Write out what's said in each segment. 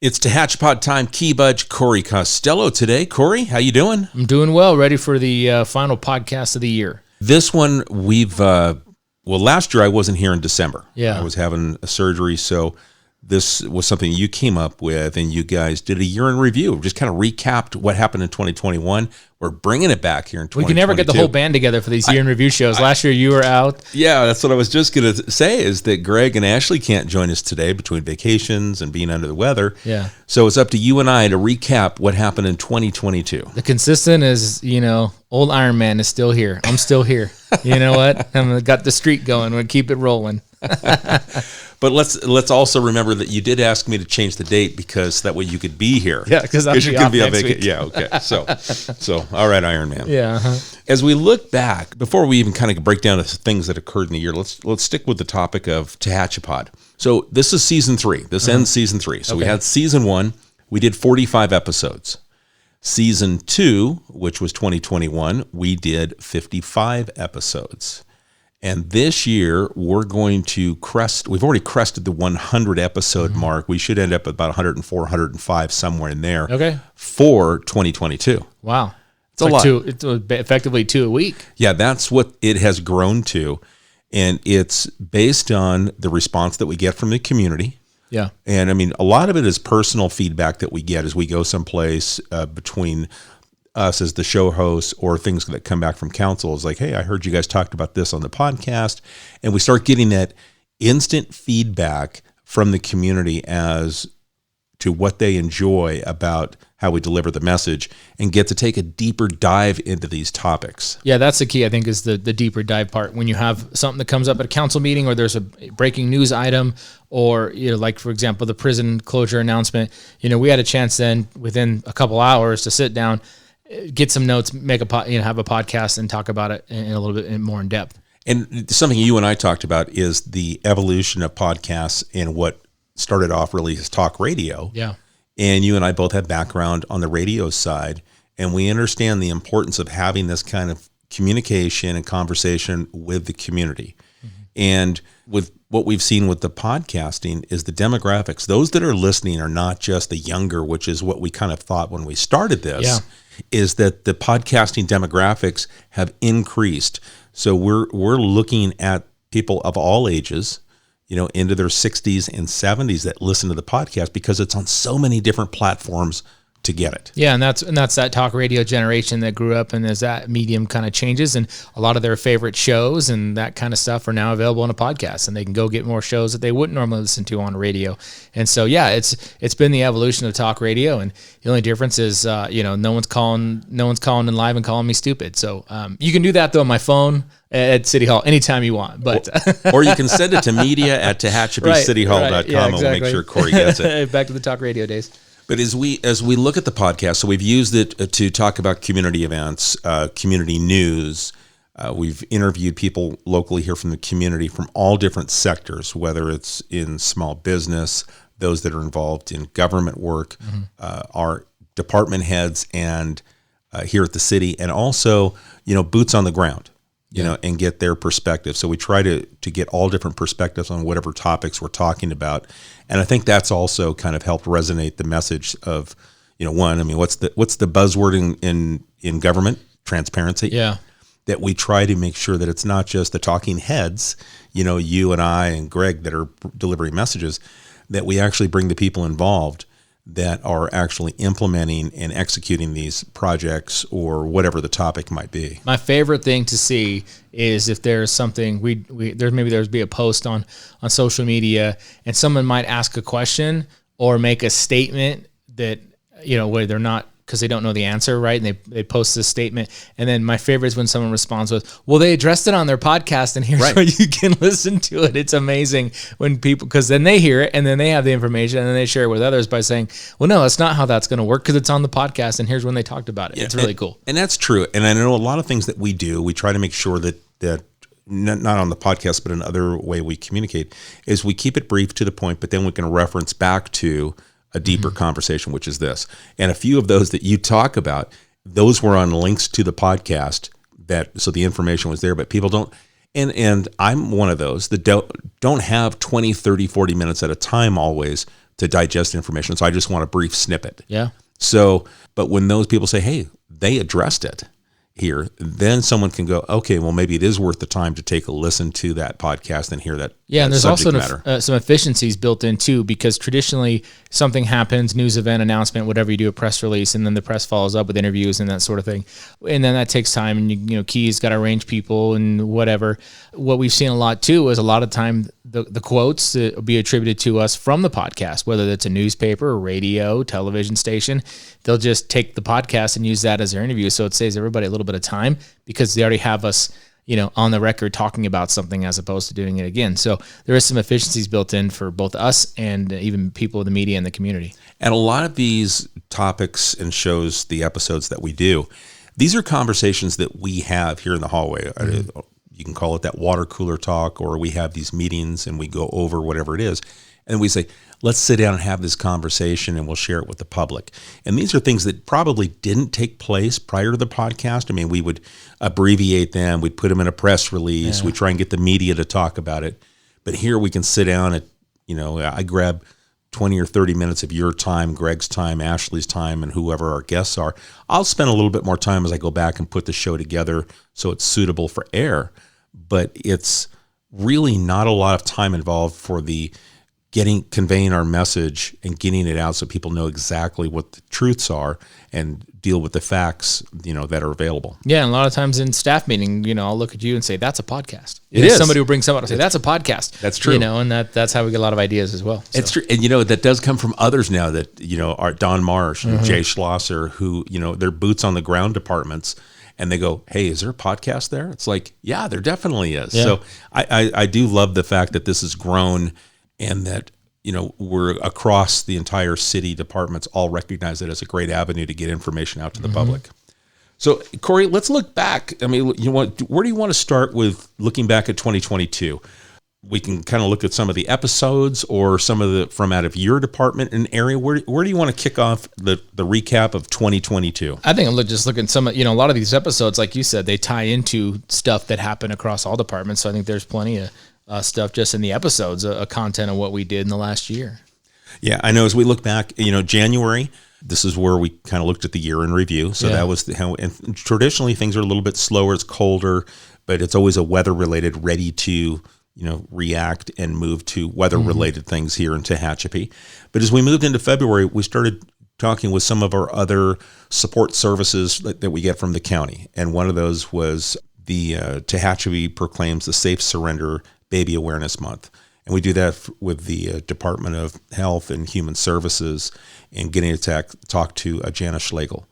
It's Tehachapi time. Key Budge, Corey Costello today. Corey, how you doing? I'm doing well. Ready for the final podcast of the year. This one last year I wasn't here in December. Yeah. I was having a surgery, so this was something you came up with, and you guys did a year in review. Just kind of recapped what happened in 2021. We're bringing it back here in 2022. We can never get the whole band together for these year in review shows. Last year you were out. Yeah, that's what I was just going to say, is that Greg and Ashley can't join us today between vacations and being under the weather. Yeah. So it's up to you and I to recap what happened in 2022. The consistent is, old Iron Man is still here. I'm still here. You know what? I've got the streak going. We'll keep it rolling. But let's also remember that you did ask me to change the date because that way you could be here. Yeah, because I'm you're going to be on vacation. Yeah, okay. So all right, Iron Man. Yeah. Uh-huh. As we look back, before we even kind of break down the things that occurred in the year, let's stick with the topic of Tehachapi. So this is season 3. This ends season 3. So we had season 1. We did 45 episodes. Season 2, which was 2021, we did 55 episodes. And this year, we're going to we've already crested the 100 episode mark. We should end up at about 104, 105, somewhere in there for 2022. Wow. It's a lot. It's effectively 2 a week. Yeah, that's what it has grown to. And it's based on the response that we get from the community. Yeah. And I mean, a lot of it is personal feedback that we get as we go someplace between us as the show hosts, or things that come back from council is like, hey, I heard you guys talked about this on the podcast. And we start getting that instant feedback from the community as to what they enjoy about how we deliver the message, and get to take a deeper dive into these topics. Yeah, that's the key, I think, is the deeper dive part. When you have something that comes up at a council meeting, or there's a breaking news item, or, like, for example, the prison closure announcement, we had a chance then within a couple hours to sit down, get some notes, have a podcast and talk about it in a little bit more in depth. And something you and I talked about is the evolution of podcasts, and what started off really as talk radio. Yeah. And you and I both have background on the radio side, and we understand the importance of having this kind of communication and conversation with the community. Mm-hmm. And with what we've seen with the podcasting is the demographics. Those that are listening are not just the younger, which is what we kind of thought when we started this, is that the podcasting demographics have increased. So we're looking at people of all ages, into their 60s and 70s that listen to the podcast, because it's on so many different platforms to get it. Yeah, and that's that talk radio generation that grew up, and as that medium kind of changes, and a lot of their favorite shows and that kind of stuff are now available on a podcast, and they can go get more shows that they wouldn't normally listen to on radio. And so, yeah, it's been the evolution of talk radio, and the only difference is, no one's calling in live and calling me stupid. So you can do that though on my phone at City Hall anytime you want, but or you can send it to media@tehachapicityhall.com, and we'll make sure Corey gets it. Back to the talk radio days. But as we look at the podcast, so we've used it to talk about community events, community news. We've interviewed people locally here from the community from all different sectors, whether it's in small business, those that are involved in government work, our department heads, and here at the city, and also, boots on the ground, and get their perspective. So we try to get all different perspectives on whatever topics we're talking about. And I think that's also kind of helped resonate the message of, what's the buzzword in government? Transparency. Yeah. That we try to make sure that it's not just the talking heads, you and I and Greg that are delivering messages, that we actually bring the people involved that are actually implementing and executing these projects, or whatever the topic might be. My favorite thing to see is if there's something there's be a post on social media, and someone might ask a question or make a statement that, where they're not, because they don't know the answer, right? And they post this statement. And then my favorite is when someone responds with, well, they addressed it on their podcast, and here's where you can listen to it. It's amazing when people, because then they hear it, and then they have the information, and then they share it with others by saying, well, no, that's not how that's going to work, because it's on the podcast, and here's when they talked about it. Yeah, it's really cool. And that's true. And I know a lot of things that we do, we try to make sure that not on the podcast, but another way we communicate, is we keep it brief to the point, but then we can reference back to a deeper conversation, which is this. And a few of those that you talk about, those were on links to the podcast, so the information was there, but people don't, and I'm one of those that don't have 20, 30, 40 minutes at a time always to digest information. So I just want a brief snippet. Yeah. So, but when those people say, hey, they addressed it here, then someone can go, okay, well, maybe it is worth the time to take a listen to that podcast and hear that. Yeah, and there's also matter. Some efficiencies built in too, because traditionally something happens, news event, announcement, whatever you do, a press release, and then the press follows up with interviews and that sort of thing. And then that takes time, and you know, Key's got to arrange people and whatever. What we've seen a lot too is a lot of time the quotes that will be attributed to us from the podcast, whether that's a newspaper, or radio, television station, they'll just take the podcast and use that as their interview. So it saves everybody a little bit of time because they already have us, you know, on the record talking about something as opposed to doing it again. So there is some efficiencies built in for both us and even people in the media and the community. And a lot of these topics and shows, the episodes that we do, these are conversations that we have here in the hallway. Mm-hmm. You can call it that water cooler talk, or we have these meetings and we go over whatever it is. And we say, let's sit down and have this conversation and we'll share it with the public. And these are things that probably didn't take place prior to the podcast. I mean, we would abbreviate them. We'd put them in a press release. Yeah. We try and get the media to talk about it. But here we can sit down at, you know, I grab 20 or 30 minutes of your time, Greg's time, Ashley's time, and whoever our guests are. I'll spend a little bit more time as I go back and put the show together so it's suitable for air. But it's really not a lot of time involved for the conveying our message and getting it out so people know exactly what the truths are and deal with the facts, you know, that are available. Yeah, and a lot of times in staff meeting, you know, I'll look at you and say, that's a podcast. It is. Somebody will bring somebody and say, that's a podcast. That's true. You know, and that's how we get a lot of ideas as well. So. It's true. And, you know, that does come from others now that, you know, are Don Marsh and Jay Schlosser, who, you know, they're boots on the ground departments. And they go, hey, is there a podcast there? It's like, yeah, there definitely is. Yeah. So I do love the fact that this has grown and that, you know, we're across the entire city, departments all recognize it as a great avenue to get information out to the public. So, Corey, let's look back. I mean, where do you want to start with looking back at 2022? We can kind of look at some of the episodes or some of the from out of your department and area. Where do you want to kick off the recap of 2022? I think I'm just looking some, you know, a lot of these episodes, like you said, they tie into stuff that happened across all departments. So I think there's plenty of stuff just in the episodes, content of what we did in the last year. Yeah, I know. As we look back, you know, January, this is where we kind of looked at the year in review. So that was how. And traditionally, things are a little bit slower. It's colder, but it's always a weather-related, ready to, you know, react and move to weather-related things here in Tehachapi. But as we moved into February, we started talking with some of our other support services that we get from the county. And one of those was the Tehachapi proclaims the Safe Surrender Baby Awareness Month. And we do that with the Department of Health and Human Services and getting to talk to Janice Schlegel.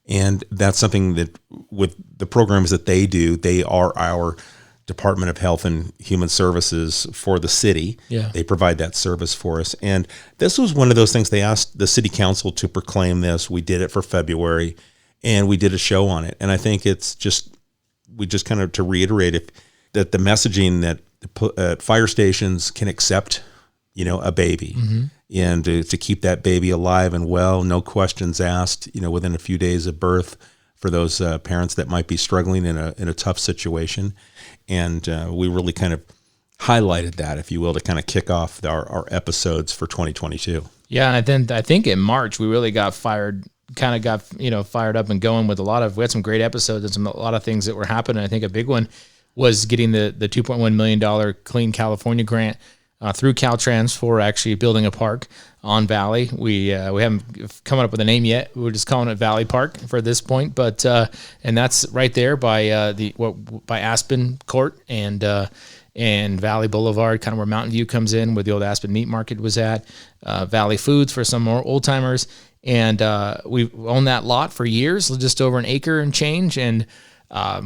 And that's something that with the programs that they do, they are our Department of Health and Human Services for the city. Yeah. They provide that service for us. And this was one of those things they asked the city council to proclaim this. We did it for February and we did a show on it. And I think it's just, we just kind of to reiterate that the messaging that fire stations can accept, you know, a baby and to keep that baby alive and well, no questions asked, you know, within a few days of birth for those parents that might be struggling in a tough situation. And we really kind of highlighted that, if you will, to kind of kick off our episodes for 2022. Yeah, and then I think in March we really got fired up and going with we had some great episodes and a lot of things that were happening. I think a big one was getting the $2.1 million Clean California grant through Caltrans for actually building a park on Valley. We haven't come up with a name yet. We're just calling it Valley Park for this point, but and that's right there by by Aspen Court and Valley Boulevard, kind of where Mountain View comes in, where the old Aspen Meat Market was at. Valley Foods for some more old timers, and we've owned that lot for years, just over an acre and change, and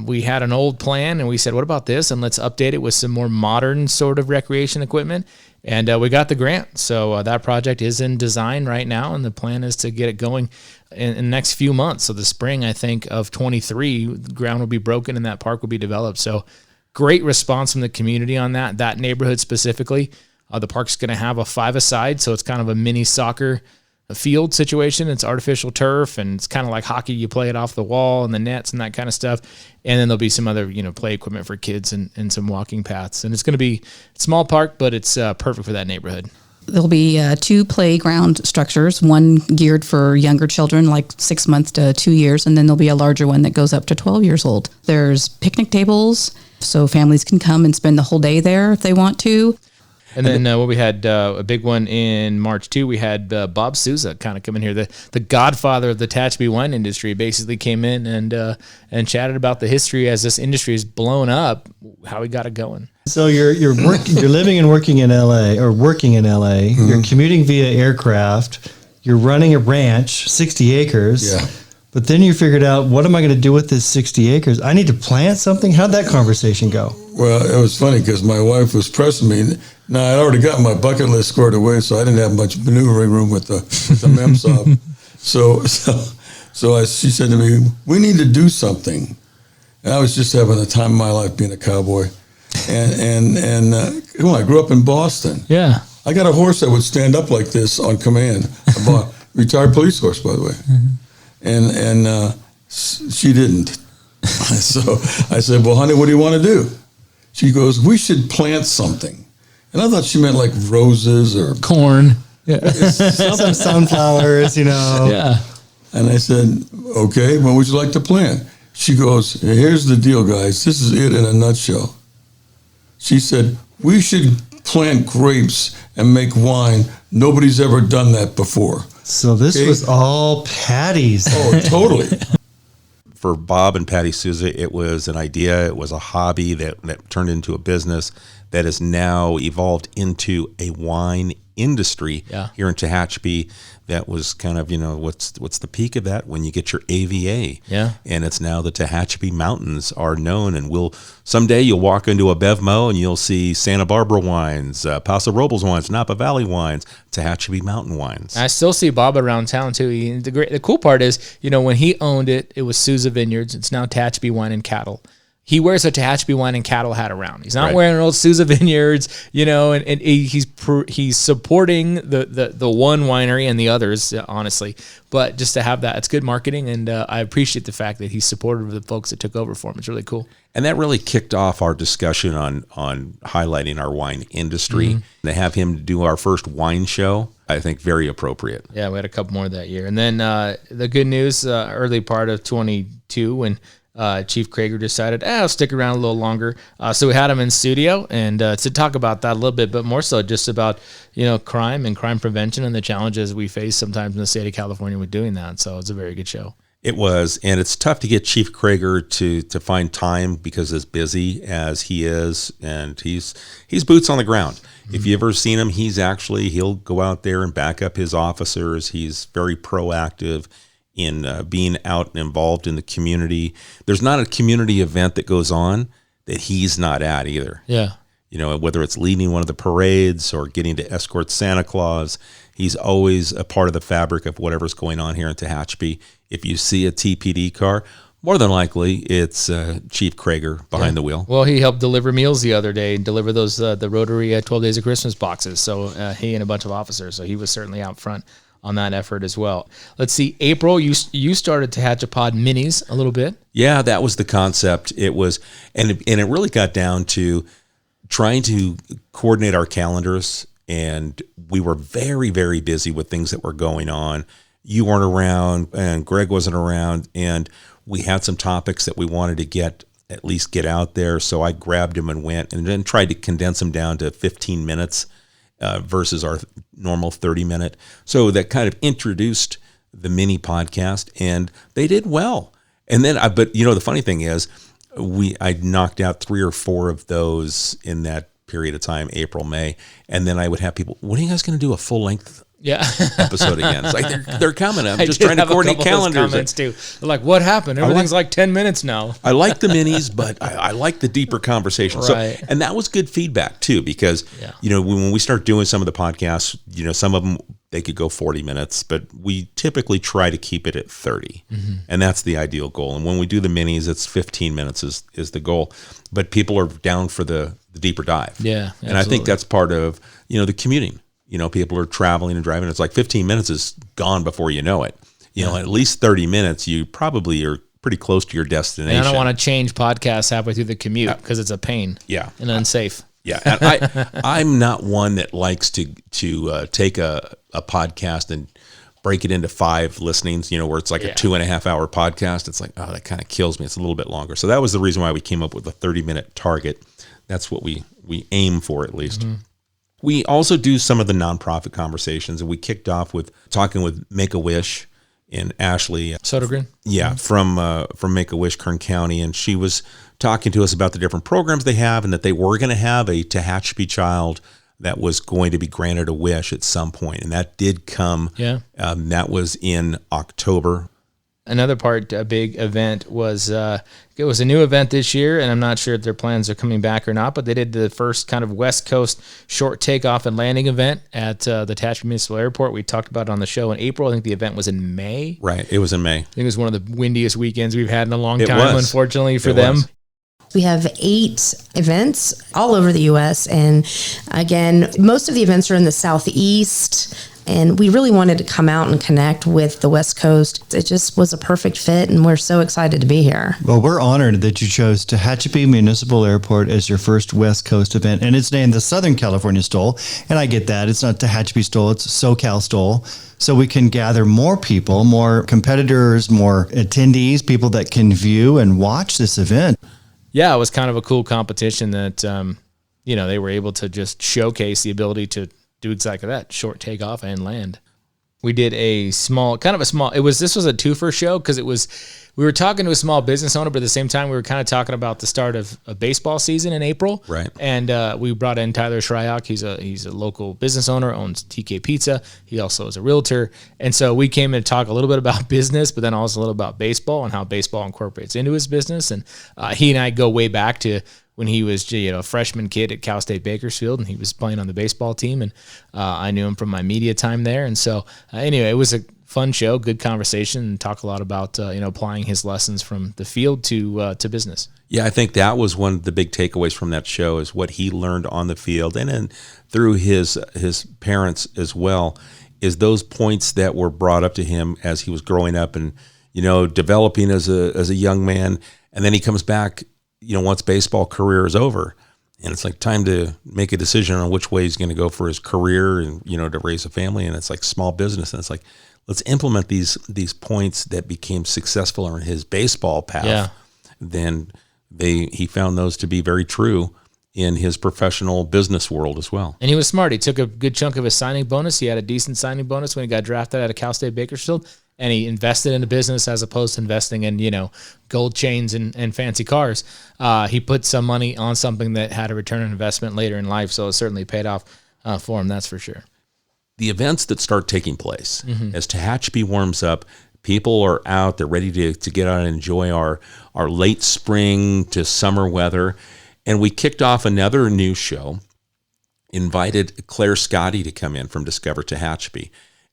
we had an old plan and we said, what about this? And let's update it with some more modern sort of recreation equipment. And we got the grant. So that project is in design right now. And the plan is to get it going in the next few months. So the spring, I think, of 23, the ground will be broken and that park will be developed. So great response from the community on that neighborhood specifically. The park's going to have a 5-a-side. So it's kind of a mini soccer field situation. It's artificial turf and it's kind of like hockey. You play it off the wall and the nets and that kind of stuff. And then there'll be some other, play equipment for kids and some walking paths. And it's going to be a small park, but it's perfect for that neighborhood. There'll be 2 playground structures, one geared for younger children, like 6 months to 2 years, and then there'll be a larger one that goes up to 12 years old. There's picnic tables, so families can come and spend the whole day there if they want to. And then we had a big one in March too. We had Bob Souza kind of come in here, the godfather of the Tehachapi wine industry. Basically came in and chatted about the history as this industry is blown up, how he got it going. So you're living and working in LA, or working in LA. Mm-hmm. You're commuting via aircraft. You're running a ranch, 60 acres. Yeah. But then you figured out, what am I going to do with this 60 acres? I need to plant something. How'd that conversation go? Well, it was funny because my wife was pressing me. Now, I'd already gotten my bucket list squared away, so I didn't have much maneuvering room with the MEMSOB. She said to me, we need to do something. And I was just having the time of my life being a cowboy. And I grew up in Boston. Yeah. I got a horse that would stand up like this on command. I bought a retired police horse, by the way. Mm-hmm. And she didn't. So I said, well, honey, what do you want to do? She goes, we should plant something. And I thought she meant like roses or corn. Yeah. Some sunflowers, Yeah. And I said, okay, what would you like to plant? She goes, here's the deal, guys. This is it in a nutshell. She said, we should plant grapes and make wine. Nobody's ever done that before. So this was all Patty's. Oh, totally. For Bob and Patty Souza, it was an idea. It was a hobby that turned into a business that has now evolved into a wine industry here in Tehachapi. That was kind of, what's the peak of that? When you get your AVA. Yeah. And it's now the Tehachapi Mountains are known, and someday you'll walk into a BevMo and you'll see Santa Barbara wines, Paso Robles wines, Napa Valley wines, Tehachapi Mountain wines. I still see Bob around town too. The cool part is, when he owned it, it was Souza Vineyards. It's now Tehachapi Wine and Cattle. He wears a Tehachapi Wine and Cattle hat around. He's not wearing an old Souza Vineyards, and he's supporting the one winery and the others, honestly. But just to have that, it's good marketing, and I appreciate the fact that he's supportive of the folks that took over for him. It's really cool. And that really kicked off our discussion on highlighting our wine industry. Mm-hmm. To have him do our first wine show, I think very appropriate. Yeah, we had a couple more that year. And then the good news, early part of 22, when Chief Krager decided, I'll stick around a little longer. So we had him in studio and to talk about that a little bit, but more so just about, crime and crime prevention and the challenges we face sometimes in the state of California with doing that. So it's a very good show. It was, and it's tough to get Chief Krager to find time because as busy as he is, and he's boots on the ground. Mm-hmm. If you've ever seen him, he'll go out there and back up his officers. He's very proactive in being out and involved in the community. There's not a community event that goes on that he's not at either. Yeah. Whether it's leading one of the parades or getting to escort Santa Claus, he's always a part of the fabric of whatever's going on here in Tehachapi. If you see a TPD car, more than likely it's Chief Krager behind the wheel. Well, he helped deliver meals the other day and deliver those the Rotary 12 Days of Christmas boxes. So he and a bunch of officers. So he was certainly out front on that effort as well. Let's see, April, you started Tehachapod Minis a little bit. Yeah, that was the concept. It was, and it really got down to trying to coordinate our calendars, and we were very, very busy with things that were going on. You weren't around, and Greg wasn't around, and we had some topics that we wanted to at least get out there. So I grabbed him and went, and then tried to condense them down to 15 minutes. Versus our normal 30-minute. So that kind of introduced the mini podcast, and they did well. And then, but the funny thing is, I knocked out 3 or 4 of those in that period of time, April, May, and then I would have people, when are you guys going to do a full-length episode again? It's like, they're coming. I'm just trying to coordinate calendars. Comments too. They're like, what happened? Everything's like 10 minutes now. I like the minis, but I like the deeper conversation. Right. So, and that was good feedback too, because when we start doing some of the podcasts, some of them they could go 40 minutes, but we typically try to keep it at 30, and that's the ideal goal. And when we do the minis, it's 15 minutes is the goal. But people are down for the deeper dive. Yeah, absolutely. And I think that's part of the commuting. People are traveling and driving. It's like 15 minutes is gone before you know it. At least 30 minutes, you probably are pretty close to your destination. And I don't want to change podcasts halfway through the commute because it's a pain. Yeah. And unsafe. Yeah, and I'm not one that likes to take a podcast and break it into 5 listenings, where it's like a 2.5 hour podcast. It's like, oh, that kind of kills me. It's a little bit longer. So that was the reason why we came up with a 30-minute target. That's what we aim for, at least. Mm-hmm. We also do some of the nonprofit conversations, and we kicked off with talking with Make-A-Wish and Ashley Sodergren. Yeah, from Make-A-Wish, Kern County, and she was talking to us about the different programs they have, and that they were going to have a Tehachapi child that was going to be granted a wish at some point, and that did come. Yeah, that was in October. Another a big event was it was a new event this year, and I'm not sure if their plans are coming back or not, but they did the first kind of West Coast short takeoff and landing event at the Tehachapi Municipal Airport. We talked about it on the show in April. I think the event was in May. Right, it was in May. I think it was one of the windiest weekends we've had in a long time, unfortunately for them. We have 8 events all over the U.S. And again, most of the events are in the Southeast. And we really wanted to come out and connect with the West Coast. It just was a perfect fit, and we're so excited to be here. Well, we're honored that you chose Tehachapi Municipal Airport as your first West Coast event. And it's named the Southern California Stole. And I get that. It's not Tehachapi Stole, it's SoCal Stole. So we can gather more people, more competitors, more attendees, people that can view and watch this event. Yeah, it was kind of a cool competition that, they were able to just showcase the ability to do exactly that, short takeoff and land. We did this was a twofer show because we were talking to a small business owner, but at the same time we were kind of talking about the start of a baseball season in April. Right. And we brought in Tyler Shryock. He's a local business owner, owns TK Pizza. He also is a realtor. And so we came in to talk a little bit about business, but then also a little about baseball and how baseball incorporates into his business. And he and I go way back to when he was a freshman kid at Cal State Bakersfield, and he was playing on the baseball team, and I knew him from my media time there. And so anyway, it was a fun show, good conversation, and talk a lot about applying his lessons from the field to business. Yeah, I think that was one of the big takeaways from that show is what he learned on the field, and then through his parents as well, is those points that were brought up to him as he was growing up and developing as a young man, and then he comes back. Once baseball career is over, and it's like time to make a decision on which way he's going to go for his career and, to raise a family. And it's like small business. And it's like, let's implement these points that became successful in his baseball path. Yeah. Then he found those to be very true in his professional business world as well. And he was smart. He took a good chunk of his signing bonus. He had a decent signing bonus when he got drafted out of Cal State Bakersfield. And he invested in a business as opposed to investing in, gold chains and fancy cars. He put some money on something that had a return on investment later in life, so it certainly paid off for him, that's for sure. The events that start taking place, as Tehachapi warms up, people are out, they're ready to get out and enjoy our late spring to summer weather. And we kicked off another new show, invited Claire Scotty to come in from Discover Tehachapi.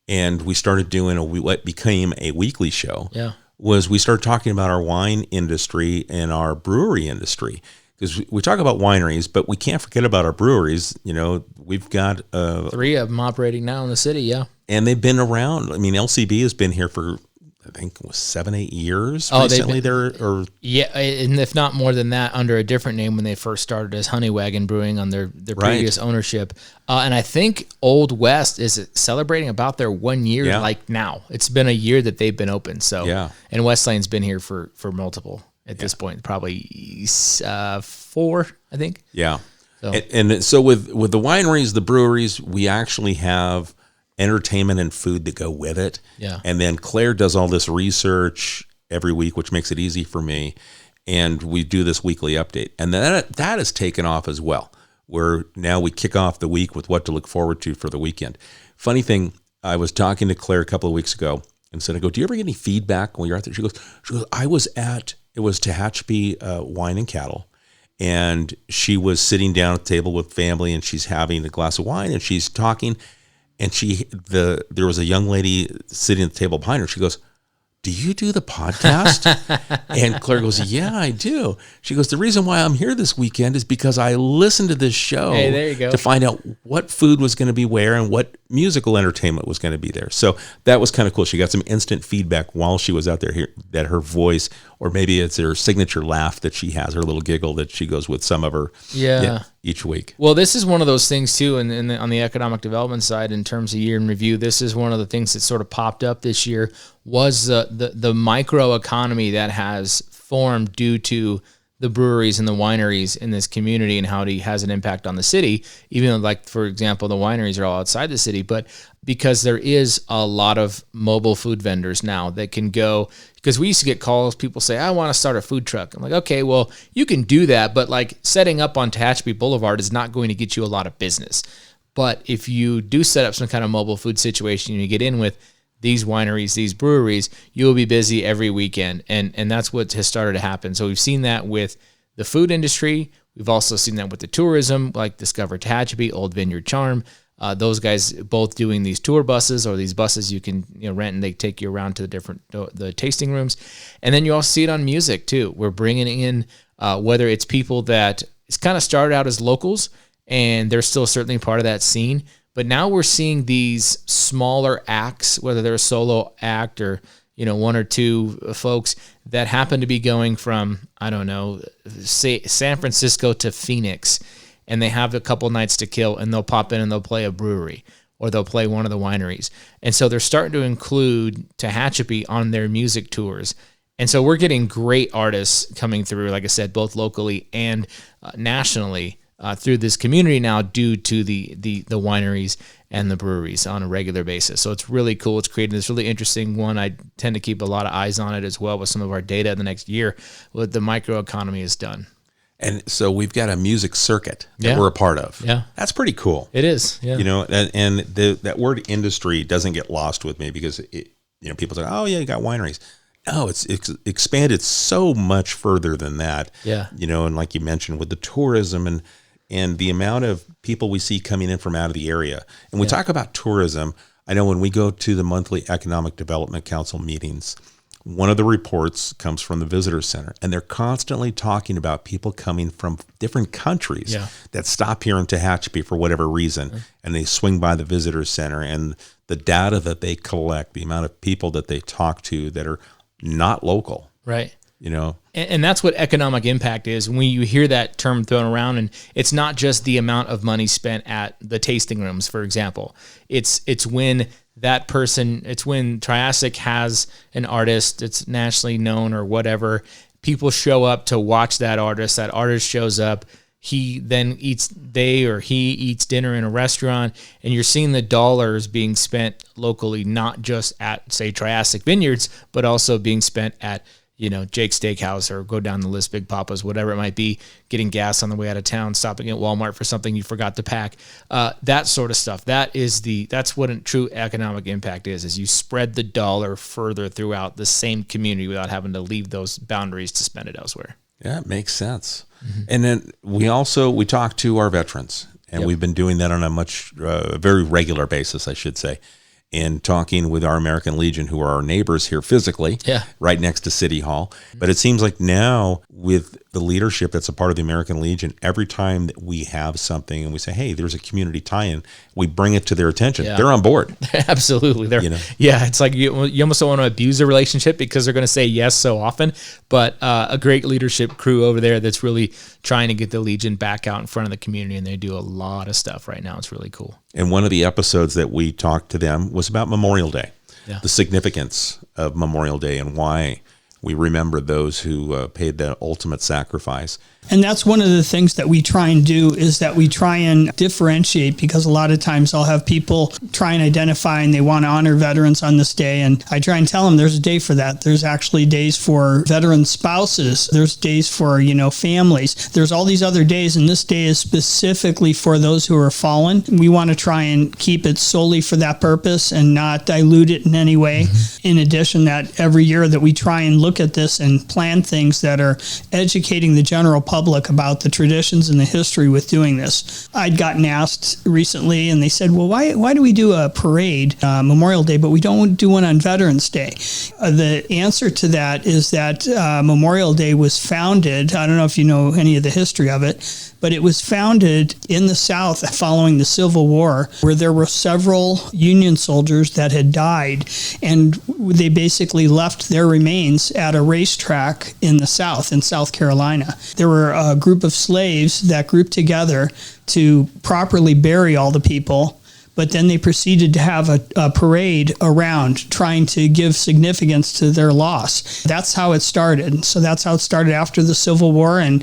And we started doing what became a weekly show. Yeah, was we started talking about our wine industry and our brewery industry, because we talk about wineries, but we can't forget about our breweries. We've got 3 of them operating now in the city. Yeah, and they've been around. I mean, LCB has been here for, I think it was 7-8 years recently. And if not more than that, under a different name when they first started as Honey Wagon Brewing on their previous ownership. And I think Old West is celebrating about their 1 year like now. It's been a year that they've been open. So and West Lane's been here for multiple at this point, probably 4, I think. Yeah. So. And so with the wineries, the breweries, we actually have entertainment and food that go with it. Yeah. And then Claire does all this research every week, which makes it easy for me. And we do this weekly update. And that has taken off as well, where now we kick off the week with what to look forward to for the weekend. Funny thing, I was talking to Claire a couple of weeks ago and said, do you ever get any feedback when you're out there? She goes, it was Tehachapi Wine and Cattle. And she was sitting down at the table with family, and she's having a glass of wine, and she's talking. And there was a young lady sitting at the table behind her. She goes, do you do the podcast? And Claire goes, yeah, I do. She goes, the reason why I'm here this weekend is because I listened to this show Hey, there you go. to find out what food was going to be where and what musical entertainment was going to be there. So that was kind of cool. She got some instant feedback while she was out there here, that her voice, or maybe it's her signature laugh that she has, her little giggle that she goes with some of her each week. Well, this is one of those things too, and on the economic development side, in terms of year in review, this is one of the things that sort of popped up this year was the micro economy that has formed due to the breweries and the wineries in this community and how it has an impact on the city, even though, like, for example, the wineries are all outside the city, but because there is a lot of mobile food vendors now that can go, because we used to get calls, people say, I want to start a food truck. I'm like, okay, well, you can do that, but like setting up on Tehachapi Boulevard is not going to get you a lot of business. But if you do set up some kind of mobile food situation and you get in with these wineries, these breweries, you will be busy every weekend. And that's what has started to happen. So we've seen that with the food industry. We've also seen that with the tourism, like Discover Tehachapi, Old Vineyard Charm. Those guys both doing these tour buses, or these buses you can rent, and they take you around to the tasting rooms. And then you also see it on music too. We're bringing in whether it's people that it's kind of started out as locals, and they're still certainly part of that scene. But now we're seeing these smaller acts, whether they're a solo act or one or two folks that happen to be going from, I don't know, say San Francisco to Phoenix, and they have a couple nights to kill, and they'll pop in and they'll play a brewery or they'll play one of the wineries. And so they're starting to include Tehachapi on their music tours. And so we're getting great artists coming through, like I said, both locally and nationally through this community now, due to the wineries and the breweries on a regular basis. So it's really cool. It's creating this really interesting one. I tend to keep a lot of eyes on it as well with some of our data in the next year, what the microeconomy has done. And so we've got a music circuit that we're a part of. Yeah. That's pretty cool. It is. Yeah. And that word industry doesn't get lost with me, because people say, oh yeah, you got wineries. No, it's expanded so much further than that. Yeah. And like you mentioned with the tourism and the amount of people we see coming in from out of the area. And we talk about tourism. I know when we go to the monthly Economic Development Council meetings, one of the reports comes from the visitor center, and they're constantly talking about people coming from different countries that stop here in Tehachapi for whatever reason, and they swing by the visitor center, and the data that they collect, the amount of people that they talk to that are not local. Right. And that's what economic impact is. When you hear that term thrown around, and it's not just the amount of money spent at the tasting rooms, for example. It's when that person, it's when Triassic has an artist that's nationally known or whatever, people show up to watch that artist shows up, he then eats dinner in a restaurant, and you're seeing the dollars being spent locally, not just at, say, Triassic Vineyards, but also being spent at Jake's Steakhouse, or go down the list, Big Papa's, whatever it might be, getting gas on the way out of town, stopping at Walmart for something you forgot to pack, that sort of stuff. That's what a true economic impact is you spread the dollar further throughout the same community without having to leave those boundaries to spend it elsewhere. Yeah, it makes sense. Mm-hmm. And then we talk to our veterans, and we've been doing that on a very regular basis, I should say. And talking with our American Legion, who are our neighbors here physically, right next to City Hall. But it seems like now, with the leadership that's a part of the American Legion, every time that we have something and we say, hey, there's a community tie-in, we bring it to their attention. Yeah. They're on board. Absolutely. Yeah, it's like you almost don't want to abuse the relationship, because they're going to say yes so often. But a great leadership crew over there that's really trying to get the Legion back out in front of the community, and they do a lot of stuff right now. It's really cool. And one of the episodes that we talked to them was about Memorial Day, the significance of Memorial Day and why we remember those who paid the ultimate sacrifice. And that's one of the things that we try and do, is that we try and differentiate, because a lot of times I'll have people try and identify and they want to honor veterans on this day. And I try and tell them there's a day for that. There's actually days for veteran spouses. There's days for, families. There's all these other days. And this day is specifically for those who are fallen. We want to try and keep it solely for that purpose and not dilute it in any way. Mm-hmm. In addition, that every year that we try and look look at this and plan things that are educating the general public about the traditions and the history with doing this. I'd gotten asked recently, and they said, well, why do we do a parade Memorial Day, but we don't do one on Veterans Day? The answer to that is that Memorial Day was founded, I don't know if you know any of the history of it, but it was founded in the South following the Civil War, where there were several Union soldiers that had died, and they basically left their remains at a racetrack in the South, in South Carolina. There were a group of slaves that grouped together to properly bury all the people, but then they proceeded to have a parade around trying to give significance to their loss. That's how it started. So that's how it started after the Civil War, and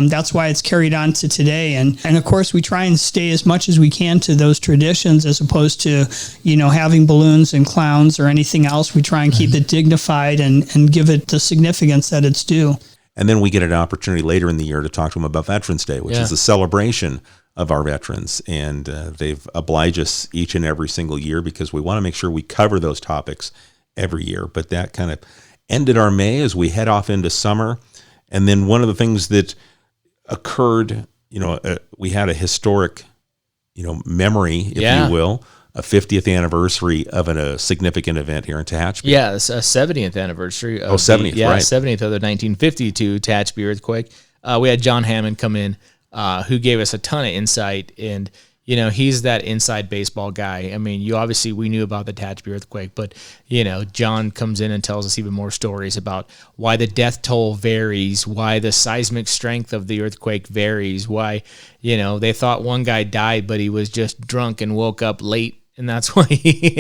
that's why it's carried on to today. And of course, we try and stay as much as we can to those traditions as opposed to, having balloons and clowns or anything else. We try and keep it dignified and give it the significance that it's due. And then we get an opportunity later in the year to talk to them about Veterans Day, which is a celebration of our veterans. And they've obliged us each and every single year because we want to make sure we cover those topics every year. But that kind of ended our May as we head off into summer. And then one of the things that occurred, we had a historic, memory, if you will, a 50th anniversary of a significant event here in Tehachapi. Yeah, it's a 70th anniversary. Of 70th, right. 70th of the 1952 Tehachapi earthquake. We had John Hammond come in, who gave us a ton of insight, and he's that inside baseball guy. I mean, we knew about the Tehachapi earthquake, but John comes in and tells us even more stories about why the death toll varies, why the seismic strength of the earthquake varies, why they thought one guy died, but he was just drunk and woke up late. And that's why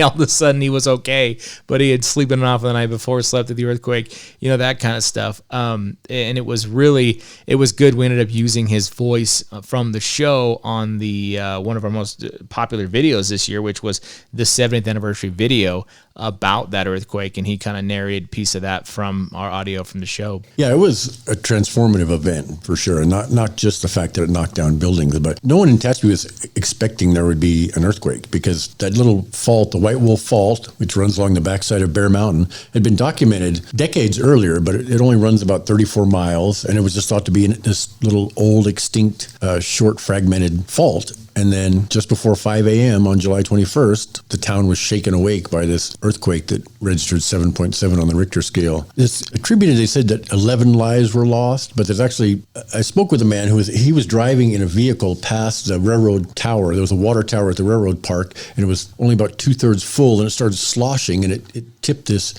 all of a sudden he was okay, but he had sleeping off the night before, slept at the earthquake, that kind of stuff. And it was good. We ended up using his voice from the show on the one of our most popular videos this year, which was the 70th anniversary video about that earthquake, and he kind of narrated a piece of that from our audio from the show. Yeah, it was a transformative event for sure, and not just the fact that it knocked down buildings, but no one in Tehachapi was expecting there would be an earthquake, because that little fault, the White Wolf Fault, which runs along the backside of Bear Mountain, had been documented decades earlier, but it only runs about 34 miles, and it was just thought to be this little old, extinct, short, fragmented fault. And then just before 5 a.m. on July 21st, the town was shaken awake by this earthquake that registered 7.7 on the Richter scale. It's attributed, they said, that 11 lives were lost, but there's actually, I spoke with a man he was driving in a vehicle past the railroad tower. There was a water tower at the railroad park, and it was only about 2/3 full, and it started sloshing, and it tipped this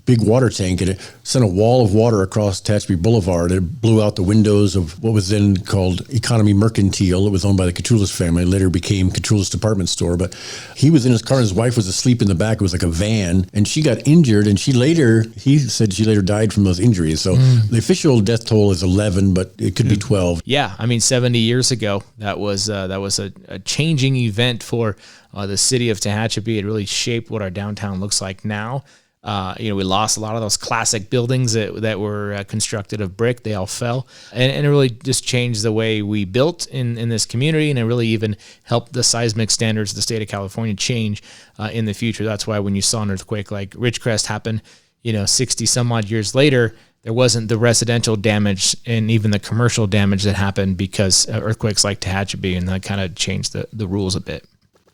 big water tank, and it sent a wall of water across Tehachapi Boulevard. It blew out the windows of what was then called Economy Mercantile. It was owned by the Catrulis family, later became Catrulis Department Store. But he was in his car, and his wife was asleep in the back. It was like a van, and she got injured, and he said she later died from those injuries. So the official death toll is 11, but it could be 12. Yeah, 70 years ago, that was a changing event for the city of Tehachapi. It really shaped what our downtown looks like now. We lost a lot of those classic buildings that were constructed of brick. They all fell, and it really just changed the way we built in this community, and it really even helped the seismic standards of the state of California change in the future. That's why when you saw an earthquake like Ridgecrest happen, 60 some odd years later, there wasn't the residential damage and even the commercial damage that happened because earthquakes like Tehachapi, and that kind of changed the rules a bit.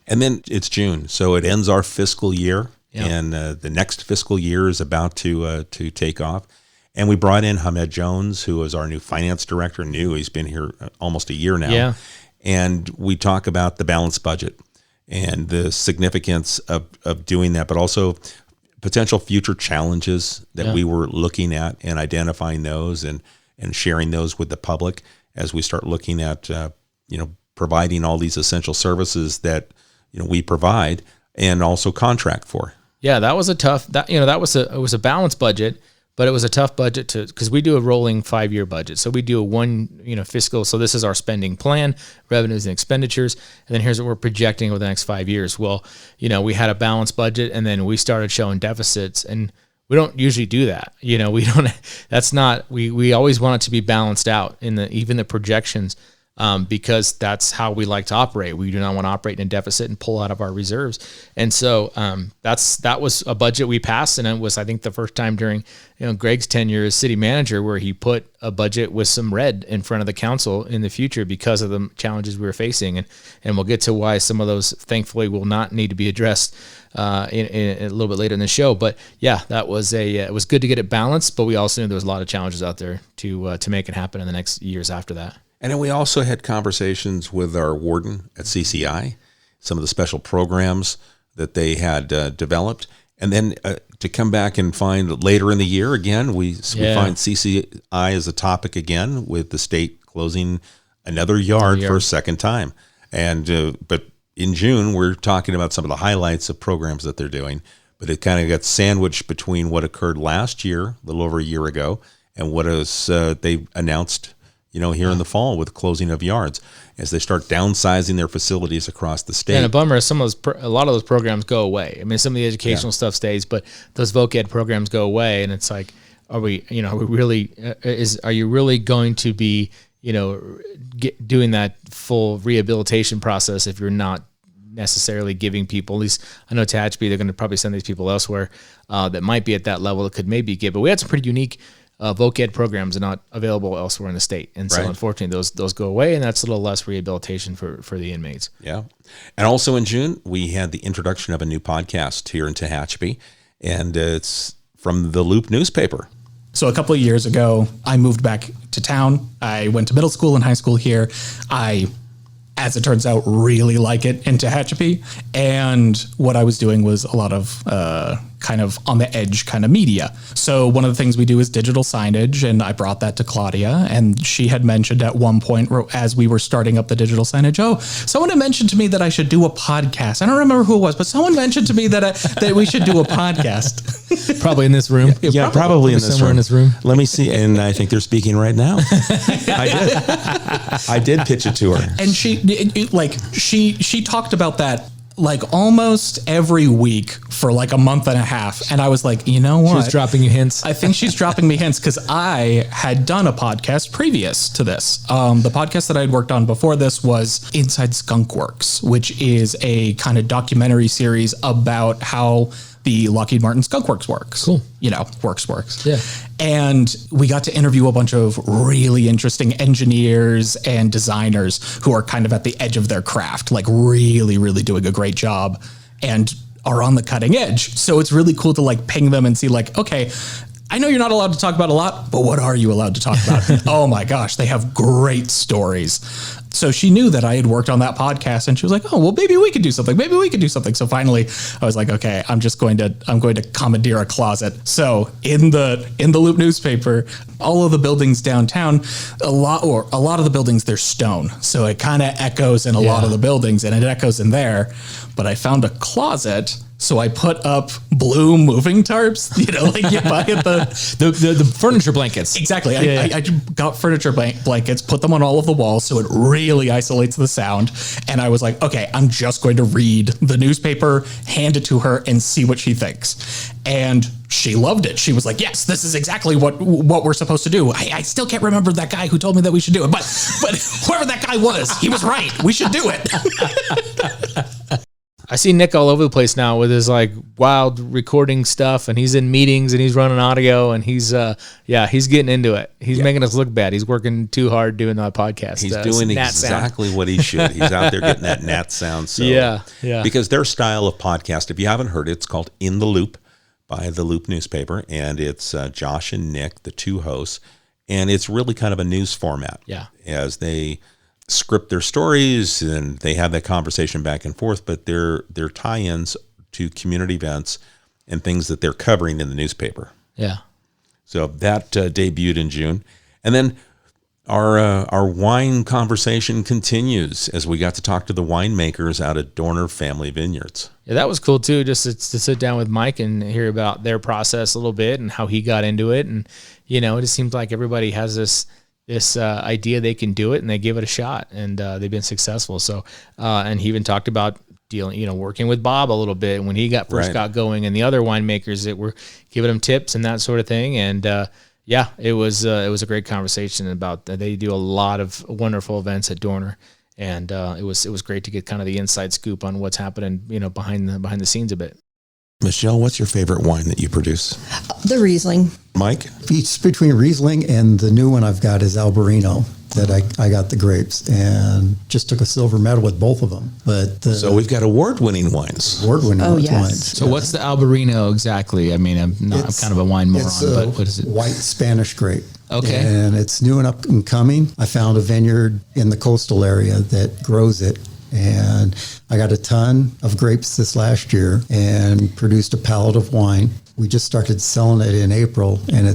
And then it's June, so it ends our fiscal year. Yeah. And the next fiscal year is about to take off. And we brought in Hamed Jones, who is our new finance director. He's been here almost a year now. Yeah. And we talk about the balanced budget and the significance of doing that, but also potential future challenges that we were looking at and identifying those and sharing those with the public as we start looking at, providing all these essential services that, we provide and also contract for. Yeah, that was it was a balanced budget, but it was a tough budget because we do a rolling 5-year budget. So we do a one, fiscal. So this is our spending plan, revenues and expenditures. And then here's what we're projecting over the next 5 years. Well, we had a balanced budget, and then we started showing deficits, and we don't usually do that. We always want it to be balanced out in even the projections. because that's how we like to operate. We do not want to operate in a deficit and pull out of our reserves. And so that was a budget we passed, and it was, I think, the first time during Greg's tenure as city manager where he put a budget with some red in front of the council in the future because of the challenges we were facing. And we'll get to why some of those, thankfully, will not need to be addressed in a little bit later in the show. But yeah, that was it was good to get it balanced, but we also knew there was a lot of challenges out there to make it happen in the next years after that. And then we also had conversations with our warden at CCI, some of the special programs that they had developed. And then to come back and find later in the year, again, we find CCI as a topic again with the state closing another yard for a second time. And but in June, we're talking about some of the highlights of programs that they're doing. But it kind of got sandwiched between what occurred last year, a little over a year ago, and what is they announced here in the fall with closing of yards as they start downsizing their facilities across the state. And a bummer is a lot of those programs go away. I mean, some of the educational stuff stays, but those voc ed programs go away, and it's like, are you really going to be, doing that full rehabilitation process if you're not necessarily giving people, at least I know Tehachapi, they're going to probably send these people elsewhere that might be at that level that could maybe give, but we had some pretty unique voc ed programs are not available elsewhere in the state. And so unfortunately those go away, and that's a little less rehabilitation for the inmates. Yeah. And also in June, we had the introduction of a new podcast here in Tehachapi, and it's from the Loop newspaper. So a couple of years ago, I moved back to town. I went to middle school and high school here. I, as it turns out, really like it in Tehachapi. And what I was doing was a lot of kind of on the edge kind of media. So one of the things we do is digital signage, and I brought that to Claudia, and she had mentioned at one point as we were starting up the digital signage, someone had mentioned to me that I should do a podcast. I don't remember who it was, but someone mentioned to me that we should do a podcast. Probably in this room. Yeah, probably in this room. In this room. Let me see, and I think they're speaking right now. I did pitch it to her, and she talked about that like almost every week for like a month and a half. And I was like, you know what? She's dropping you hints. I think she's dropping me hints because I had done a podcast previous to this. The podcast that I had worked on before this was Inside Skunk Works, which is a kind of documentary series about how the Lockheed Martin Skunk Works works. Cool. Works. Yeah. And we got to interview a bunch of really interesting engineers and designers who are kind of at the edge of their craft, like really, really doing a great job and are on the cutting edge. So it's really cool to like ping them and see like, okay, I know you're not allowed to talk about a lot, but what are you allowed to talk about? Oh my gosh, they have great stories. So she knew that I had worked on that podcast, and she was like, oh, well, maybe we could do something. Maybe we could do something. So finally I was like, okay, I'm going to commandeer a closet. So in the Loop newspaper, all of the buildings downtown, a lot of the buildings, they're stone. So it kind of echoes in a lot of the buildings, and it echoes in there. But I found a closet. So I put up blue moving tarps, like you buy at the furniture blankets. Exactly. I got furniture blankets, put them on all of the walls so it really isolates the sound. And I was like, okay, I'm just going to read the newspaper, hand it to her, and see what she thinks. And she loved it. She was like, yes, this is exactly what we're supposed to do. I still can't remember that guy who told me that we should do it. But whoever that guy was, he was right. We should do it. I see Nick all over the place now with his like wild recording stuff, and he's in meetings and he's running audio, and he's getting into it. He's making us look bad. He's working too hard doing that podcast. He's doing exactly what he should. He's out there getting that nat sound. So yeah. Because their style of podcast, if you haven't heard it, it's called In the Loop by the Loop newspaper, and it's Josh and Nick, the two hosts, and it's really kind of a news format. Yeah, as they script their stories and they have that conversation back and forth, but they're tie-ins to community events and things that they're covering in the newspaper. Yeah. So that debuted in June. And then our wine conversation continues as we got to talk to the winemakers out at Dorner Family Vineyards. Yeah, that was cool too, just to sit down with Mike and hear about their process a little bit and how he got into it. And, it just seems like everybody has this idea they can do it, and they give it a shot, and they've been successful. So, and he even talked about working with Bob a little bit when he first got going, and the other winemakers that were giving him tips and that sort of thing. And Yeah, it was a great conversation about that. They do a lot of wonderful events at Dorner, and it was great to get kind of the inside scoop on what's happening, behind the scenes a bit. Michelle, what's your favorite wine that you produce? The Riesling. Mike? It's between Riesling and the new one I've got is Albarino. That I got the grapes and just took a silver medal with both of them. But so we've got award-winning wines. Wines. So what's the Albarino exactly? I mean, I'm kind of a wine moron, but what is it? White Spanish grape. Okay. And it's new and up and coming. I found a vineyard in the coastal area that grows it. And I got a ton of grapes this last year and produced a pallet of wine. We just started selling it in April, and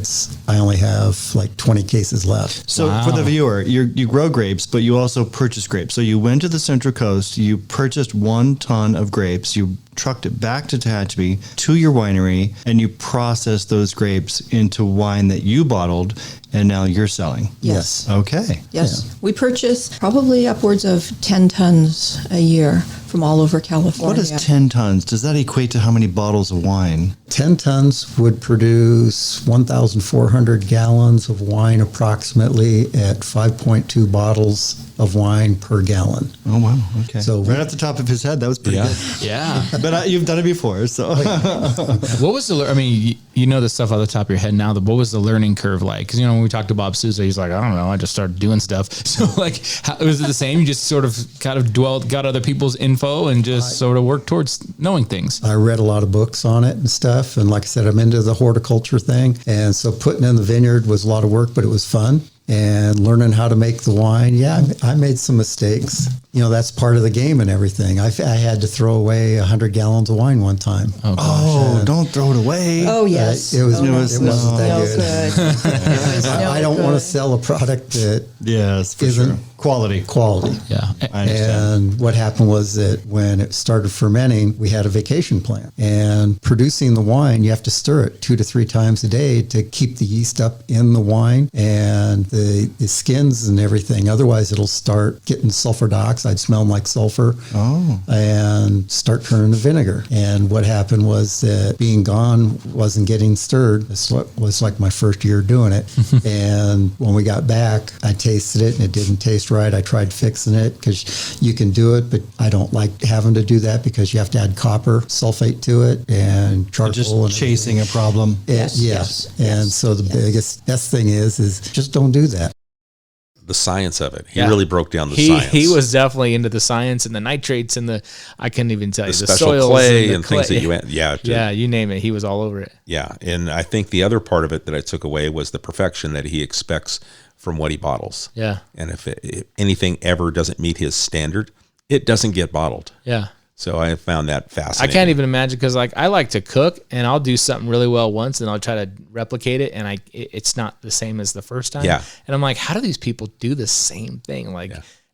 I only have like 20 cases left. So for the viewer, you grow grapes, but you also purchase grapes. So you went to the Central Coast, you purchased 1 ton of grapes, you trucked it back to Tehachapi to your winery, and you processed those grapes into wine that you bottled, and now you're selling. Yes. Okay. Yes. Yeah. We purchase probably upwards of 10 tons a year from all over California. What is 10 tons? Does that equate to how many bottles of wine? 10 tons would produce 1,400 gallons of wine approximately at 5.2 bottles of wine per gallon. Oh, wow. Okay. So right off the top of his head, that was pretty good. Yeah. But you've done it before, so. What was you know the stuff off the top of your head now, what was the learning curve like? Because, when we talked to Bob Sousa, he's like, I don't know, I just started doing stuff. So, was it the same? You just sort of kind of got other people's info and just sort of worked towards knowing things? I read a lot of books on it and stuff. And like I said, I'm into the horticulture thing. And so putting in the vineyard was a lot of work, but it was fun. And learning how to make the wine. Yeah, I made some mistakes. That's part of the game and everything. I had to throw away 100 gallons of wine one time. Oh, don't throw it away. Oh, yes. It wasn't that good. No I don't want to sell a product that isn't quality. Yeah. I understand. And what happened was that when it started fermenting, we had a vacation plan. And producing the wine, you have to stir it 2 to 3 times a day to keep the yeast up in the wine and the skins and everything. Otherwise, it'll start getting sulfur dioxide, smelling like sulfur, and start turning to vinegar. And what happened was that being gone wasn't getting stirred. This was like my first year doing it. And when we got back, I tasted it and it didn't taste right. I tried fixing it because you can do it, but I don't like having to do that because you have to add copper sulfate to it and charcoal. Just and chasing a problem. Yes. And so the best thing is just don't do that. The science of it. He really broke down the science. He was definitely into the science and the nitrates and I couldn't even tell you the special soils clay and things that you add. Yeah, you name it. He was all over it. Yeah, and I think the other part of it that I took away was the perfection that he expects from what he bottles. Yeah. And if anything ever doesn't meet his standard, it doesn't get bottled. Yeah. So I found that fascinating. I can't even imagine because I like to cook and I'll do something really well once and I'll try to replicate it and it's not the same as the first time. Yeah. And I'm like, how do these people do the same thing?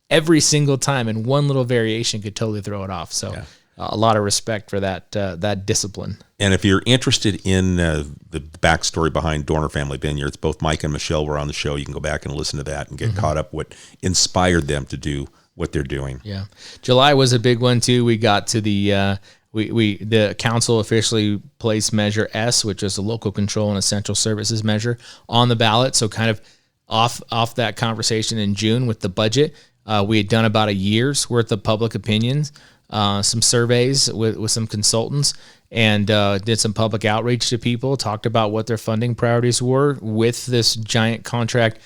Every single time and one little variation could totally throw it off. So a lot of respect for that discipline. And if you're interested in the backstory behind Dorner Family Vineyards, both Mike and Michelle were on the show. You can go back and listen to that and get caught up what inspired them to do what they're doing. Yeah. July was a big one too. We got to the the council officially placed Measure S, which is a local control and essential services measure, on the ballot. So kind of off that conversation in June with the budget. We had done about a year's worth of public opinions, some surveys with some consultants, and did some public outreach to people, talked about what their funding priorities were with this giant contract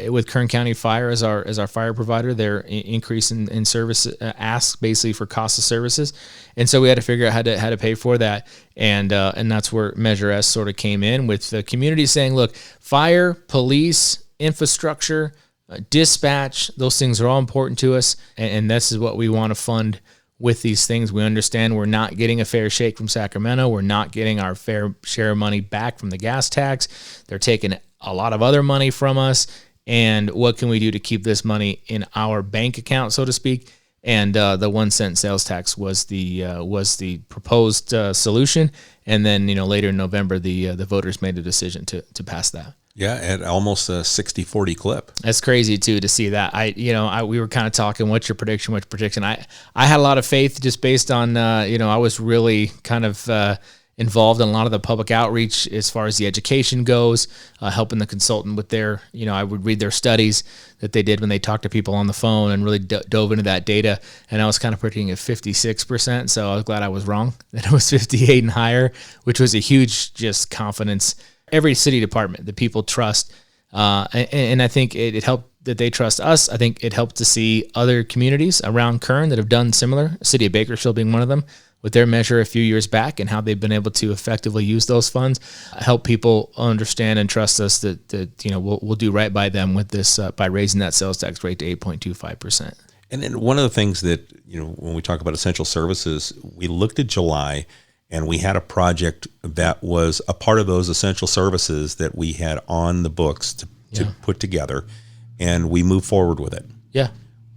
with Kern County Fire as our fire provider. Their increase in service ask basically for cost of services, and so we had to figure out how to pay for that, and that's where Measure S sort of came in, with the community saying, look, fire, police, infrastructure, dispatch, those things are all important to us, and this is what we want to fund with these things. We understand we're not getting a fair shake from Sacramento. We're not getting our fair share of money back from the gas tax. They're taking a lot of other money from us. And what can we do to keep this money in our bank account, so to speak? And the 1 cent sales tax was the proposed solution. And then later in November, the voters made a decision to pass that. Yeah, at almost a 60-40 clip. That's crazy too to see that. We were kind of talking, what's your prediction? I had a lot of faith just based on I was really kind of involved in a lot of the public outreach as far as the education goes, helping the consultant with their, I would read their studies that they did when they talked to people on the phone and really dove into that data. And I was kind of predicting at 56%. So I was glad I was wrong, that it was 58 and higher, which was a huge just confidence. Every city department that people trust. And I think it helped that they trust us. I think it helped to see other communities around Kern that have done similar, City of Bakersfield being one of them, with their measure a few years back and how they've been able to effectively use those funds, help people understand and trust us that we'll do right by them with this by raising that sales tax rate to 8.25%. And then one of the things that, when we talk about essential services, we looked at July and we had a project that was a part of those essential services that we had on the books to put together, and we moved forward with it. Yeah.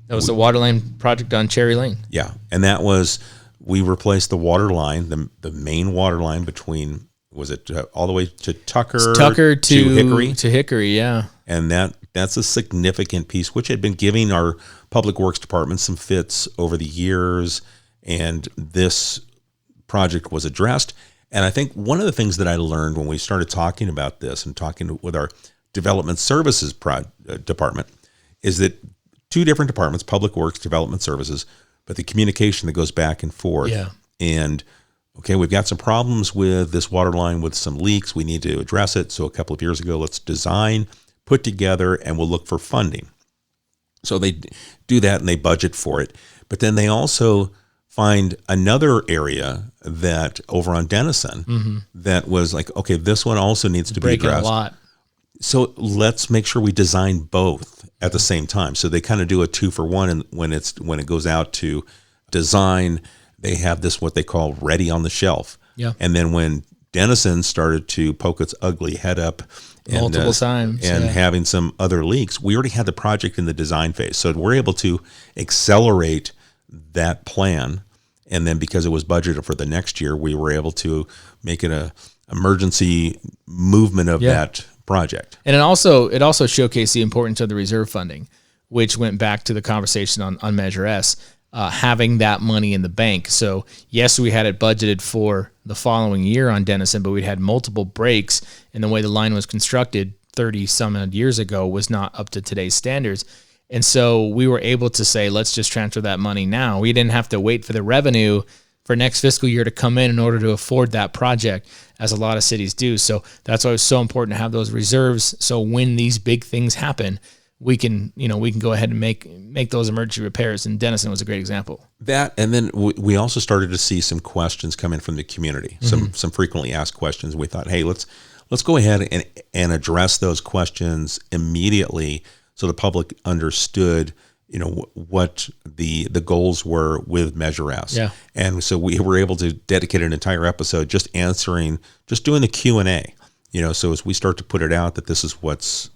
That was the water line project on Cherry Lane. Yeah. And that was, we replaced the water line, the main water line between, was it all the way to Tucker to Hickory? To Hickory, yeah. And that's a significant piece, which had been giving our public works department some fits over the years. And this project was addressed. And I think one of the things that I learned when we started talking about this and talking with our development services department is that two different departments, public works, development services, but the communication that goes back and forth. Yeah. And okay, we've got some problems with this water line with some leaks. We need to address it. So a couple of years ago, let's design, put together, and we'll look for funding. So they do that and they budget for it. But then they also find another area that over on Denison that was like, okay, this one also needs to be addressed. A lot. So let's make sure we design both at the same time. So they kind of do a 2-for-1, and when it goes out to design, they have this what they call ready on the shelf. Yeah. And then when Denison started to poke its ugly head up multiple times and having some other leaks, we already had the project in the design phase. So we're able to accelerate that plan. And then because it was budgeted for the next year, we were able to make it a emergency movement of that project. And it also showcased the importance of the reserve funding, which went back to the conversation on Measure S, having that money in the bank. So yes, we had it budgeted for the following year on Denison, but we'd had multiple breaks, and the way the line was constructed 30 some odd years ago was not up to today's standards. And so we were able to say, let's just transfer that money now. We didn't have to wait for the revenue for next fiscal year to come in order to afford that project, as a lot of cities do. So that's why it's so important to have those reserves. So when these big things happen, we can go ahead and make those emergency repairs. And Denison was a great example. That, and then we also started to see some questions come in from the community, some frequently asked questions. We thought, hey, let's go ahead and address those questions immediately, so the public understood, what the goals were with Measure S. Yeah. And so we were able to dedicate an entire episode just doing the Q&A, so as we start to put it out that this is what's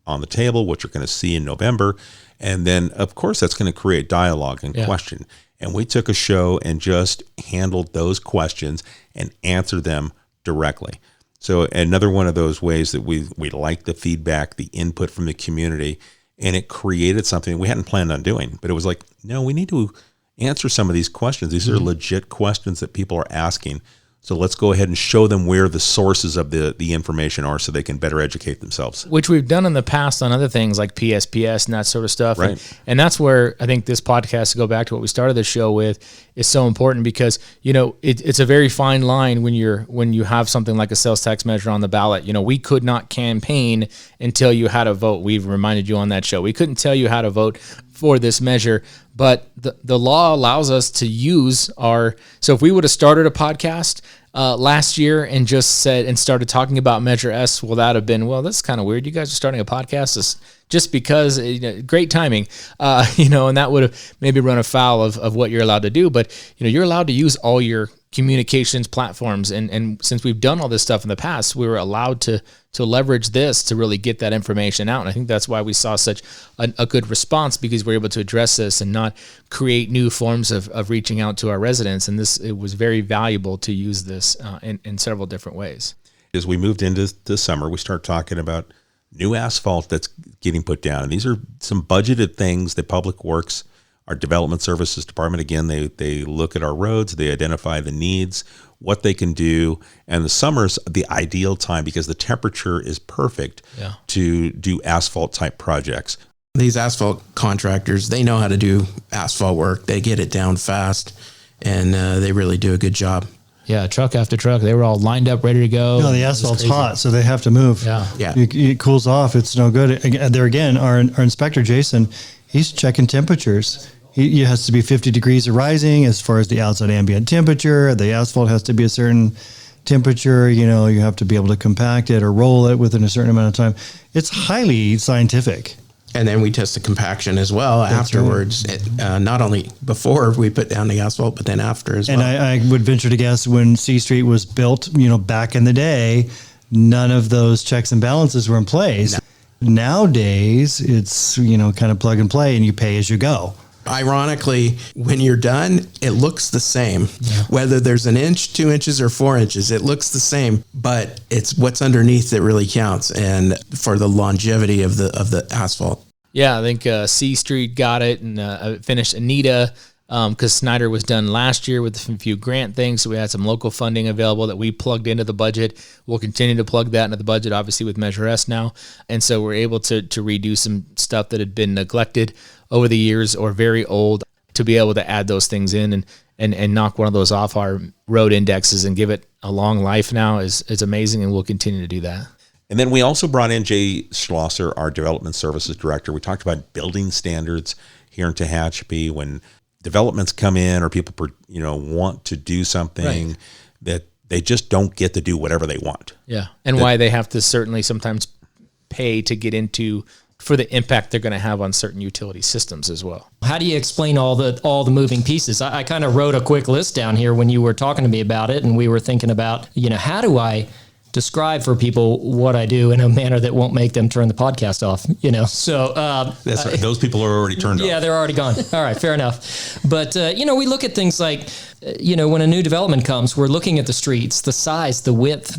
on the table, what you're going to see in November. And then of course that's going to create dialogue and question. And we took a show and just handled those questions and answered them directly. So another one of those ways that we like the feedback, the input from the community, and it created something we hadn't planned on doing. But it was like, no, we need to answer some of these questions. These are legit questions that people are asking. So let's go ahead and show them where the sources of the information are so they can better educate themselves. Which we've done in the past on other things like PSPS and that sort of stuff. Right. And that's where I think this podcast, to go back to what we started the show with, is so important because, it's a very fine line when you have something like a sales tax measure on the ballot. We could not campaign until you had a vote. We've reminded you on that show. We couldn't tell you how to vote for this measure, but the law allows us to use so if we would have started a podcast last year and just started talking about Measure S, well, that would have been, that's kind of weird. You guys are starting a podcast just because, great timing, and that would have maybe run afoul of what you're allowed to do. But, you're allowed to use all your communications platforms. And since we've done all this stuff in the past, we were allowed to leverage this to really get that information out. And I think that's why we saw such a good response, because we're able to address this and not create new forms of reaching out to our residents. And it was very valuable to use this in several different ways. As we moved into the summer, we start talking about new asphalt that's getting put down. And these are some budgeted things that Public Works, our Development Services Department, again, they look at our roads, they identify the needs, what they can do. And the summer's the ideal time because the temperature is perfect to do asphalt type projects. These asphalt contractors, they know how to do asphalt work. They get it down fast, and they really do a good job. Yeah, truck after truck, they were all lined up, ready to go. No, the asphalt's hot, so they have to move. Yeah. It cools off. It's no good. There again, our inspector, Jason, he's checking temperatures. He has to be 50 degrees or rising as far as the outside ambient temperature. The asphalt has to be a certain temperature. You have to be able to compact it or roll it within a certain amount of time. It's highly scientific. And then we test the compaction as well afterwards, not only before we put down the asphalt, but then after as well. And I would venture to guess when C Street was built, back in the day, none of those checks and balances were in place. No. Nowadays, it's, kind of plug and play and you pay as you go. Ironically, when you're done, it looks the same. Yeah. Whether there's an inch, 2 inches, or 4 inches, it looks the same, but it's what's underneath that really counts, and for the longevity of the asphalt. Yeah, I think C Street got it and finished Anita because Snyder was done last year with a few grant things, so we had some local funding available that we plugged into the budget. We'll continue to plug that into the budget, obviously, with Measure S now, and so we're able to redo some stuff that had been neglected over the years or very old, to be able to add those things in and knock one of those off our road indexes and give it a long life now is amazing, and we'll continue to do that. And then we also brought in Jay Schlosser, our development services director. We talked about building standards here in Tehachapi when developments come in or people want to do something that they just don't get to do whatever they want. Yeah, and why they have to certainly sometimes pay to get into for the impact they're going to have on certain utility systems as well. How do you explain all the moving pieces? I kind of wrote a quick list down here when you were talking to me about it, and we were thinking about, how do I describe for people what I do in a manner that won't make them turn the podcast off, So that's right. Those people are already turned off. Yeah, they're already gone. All right, fair enough. But we look at things like, when a new development comes, we're looking at the streets, the size, the width,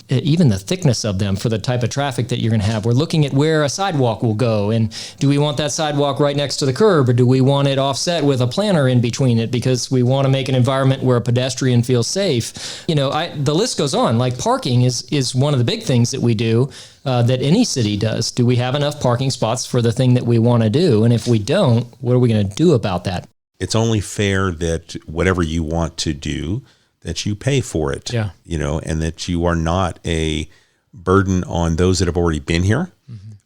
even the thickness of them for the type of traffic that you're going to have. We're looking at where a sidewalk will go, and do we want that sidewalk right next to the curb, or do we want it offset with a planter in between it because we want to make an environment where a pedestrian feels safe? The list goes on. Like parking is one of the big things that we do. That any city does. Do we have enough parking spots for the thing that we want to do? And if we don't, what are we going to do about that? It's only fair that whatever you want to do, that you pay for it, and that you are not a burden on those that have already been here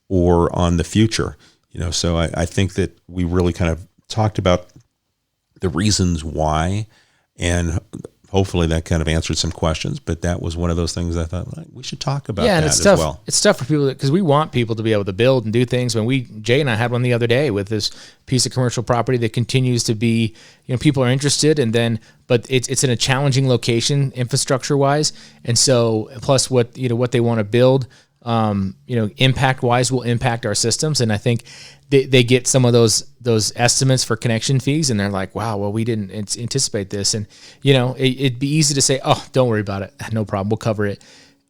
or on the future. So I think that we really kind of talked about the reasons why, and hopefully that kind of answered some questions, but that was one of those things I thought we should talk about that it's as tough. well. It's tough for people because we want people to be able to build and do things. When Jay and I had one the other day with this piece of commercial property that continues to be, people are interested, but it's in a challenging location infrastructure wise, and so plus what they want to build, impact wise will impact our systems, and I think they get some of those estimates for connection fees, and they're like, wow, well, we didn't anticipate this. And, it'd be easy to say, oh, don't worry about it. No problem. We'll cover it.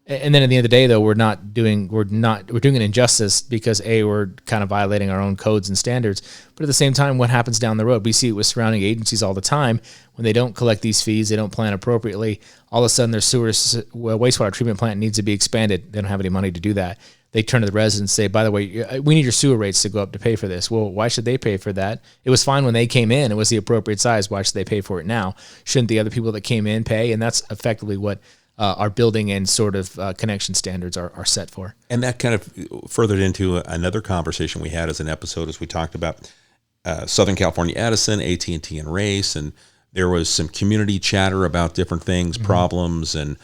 And then at the end of the day, though, we're doing an injustice because we're kind of violating our own codes and standards. But at the same time, what happens down the road? We see it with surrounding agencies all the time. When they don't collect these fees, they don't plan appropriately. All of a sudden, their wastewater treatment plant needs to be expanded. They don't have any money to do that. They turn to the residents and say, by the way, we need your sewer rates to go up to pay for this. Well, why should they pay for that? It was fine when they came in. It was the appropriate size. Why should they pay for it now? Shouldn't the other people that came in pay? And that's effectively what our building and sort of connection standards are set for. And that kind of furthered into another conversation we had as an episode as we talked about Southern California Edison, AT&T, and Race. And there was some community chatter about different things, problems, and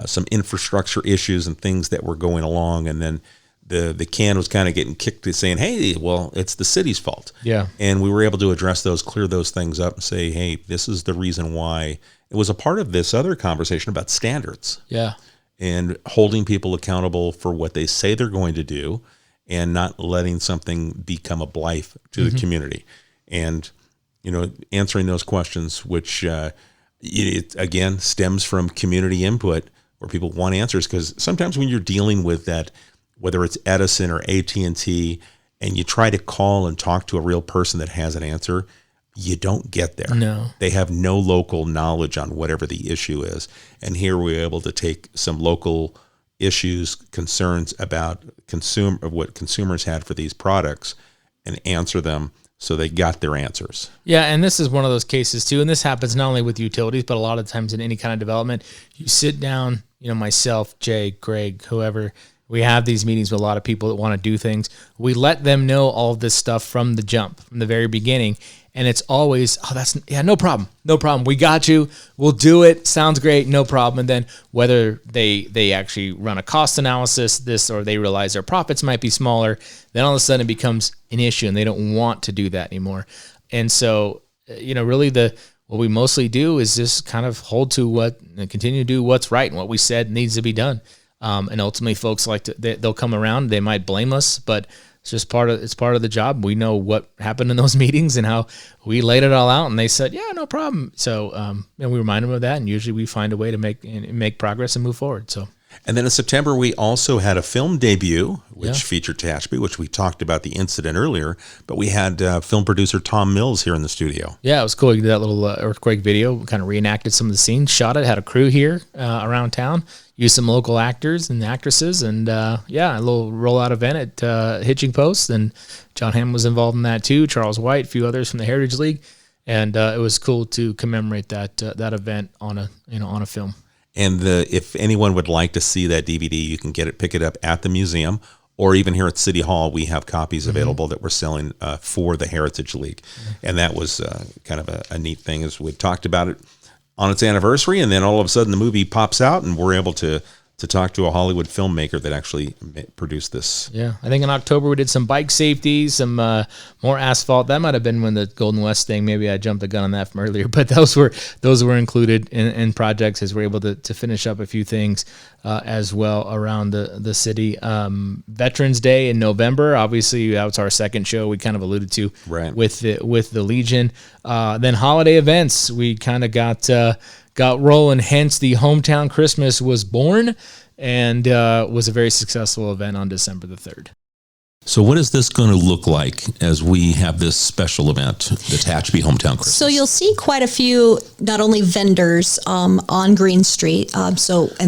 some infrastructure issues and things that were going along. And then the can was kind of getting kicked to saying, hey, well, it's the city's fault. Yeah. And we were able to address those, clear those things up and say, hey, this is the reason why. It was a part of this other conversation about standards. Yeah. And holding people accountable for what they say they're going to do and not letting something become a blight to the community. And, answering those questions, which, it again stems from community input where people want answers. Because sometimes when you're dealing with that, whether it's Edison or AT&T, and you try to call and talk to a real person that has an answer, you don't get there. No. They have no local knowledge on whatever the issue is. And here we're able to take some local issues, concerns about what consumers had for these products and answer them so they got their answers. Yeah, and this is one of those cases too, and this happens not only with utilities, but a lot of times in any kind of development. You sit down, myself, Jay, Greg, whoever, we have these meetings with a lot of people that want to do things. We let them know all of this stuff from the jump, from the very beginning. And it's always, no problem. No problem. We got you. We'll do it. Sounds great. No problem. And then whether they actually run a cost analysis, or they realize their profits might be smaller, then all of a sudden it becomes an issue and they don't want to do that anymore. And so, really what we mostly do is just kind of hold to continue to do what's right and what we said needs to be done. And ultimately folks they'll come around, they might blame us, but it's part of the job. We know what happened in those meetings and how we laid it all out, and they said, yeah, no problem. So, and we remind them of that, and usually we find a way to make progress and move forward. So. And then in September, we also had a film debut, which featured Tehachapi, which we talked about the incident earlier, but we had film producer Tom Mills here in the studio. Yeah, it was cool. We did that little earthquake video, kind of reenacted some of the scenes, shot it, had a crew here around town, used some local actors and actresses, and a little rollout event at Hitching Post, and John Hamm was involved in that too, Charles White, a few others from the Heritage League, and it was cool to commemorate that event on a film. And if anyone would like to see that DVD, you can pick it up at the museum, or even here at City Hall. We have copies available that we're selling for the Heritage League. And that was kind of a neat thing, as we talked about it on its anniversary, and then all of a sudden the movie pops out, and we're able to talk to a Hollywood filmmaker that actually produced this. Yeah, I think in October we did some bike safety, some more asphalt. That might have been when the Golden West thing, maybe I jumped the gun on that from earlier, but those were included in projects as we're able to finish up a few things as well around the city. Veterans Day in November, obviously that was our second show we kind of alluded to with the Legion. Then holiday events, we kind of got rolling, hence the Hometown Christmas was born, and was a very successful event on December the 3rd. So what is this going to look like as we have this special event, the Tehachapi Hometown Christmas? So you'll see quite a few, not only vendors on Green Street, and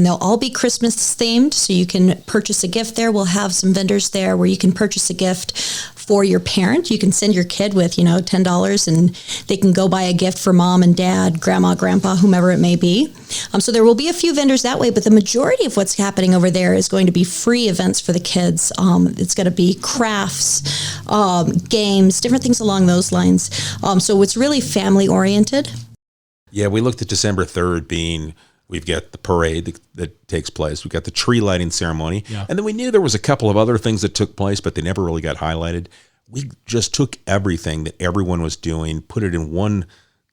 they'll all be Christmas themed, so you can purchase a gift there. We'll have some vendors there where you can purchase a gift for your parent. You can send your kid with, $10, and they can go buy a gift for mom and dad, grandma, grandpa, whomever it may be. So there will be a few vendors that way, but the majority of what's happening over there is going to be free events for the kids. It's going to be crafts, games, different things along those lines. So it's really family oriented. Yeah, we looked at December 3rd being, we've got the parade that takes place. We've got the tree lighting ceremony. Yeah. And then we knew there was a couple of other things that took place, but they never really got highlighted. We just took everything that everyone was doing, put it in one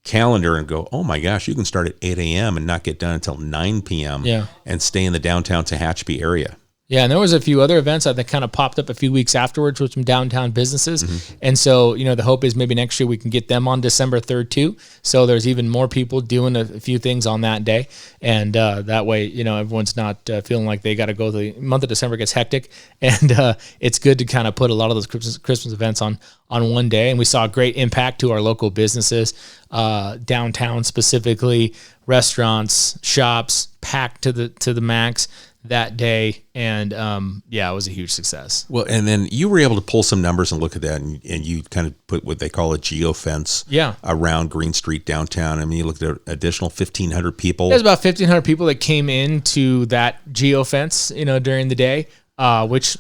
calendar and go, oh my gosh, you can start at 8 a.m. and not get done until 9 p.m. And stay in the downtown Tehachapi area. Yeah, and there was a few other events that kind of popped up a few weeks afterwards with some downtown businesses. Mm-hmm. And so, the hope is maybe next year we can get them on December 3rd too. So there's even more people doing a few things on that day. And that way, everyone's not feeling like they got to go. The month of December gets hectic. And it's good to kind of put a lot of those Christmas events on one day. And we saw a great impact to our local businesses, downtown specifically, restaurants, shops, packed to the max that day, and it was a huge success. Well, and then you were able to pull some numbers and look at that, and you kind of put what they call a geofence around Green Street downtown. I mean, you looked at an additional 1,500 people. There's about 1,500 people that came into that geofence, during the day, which,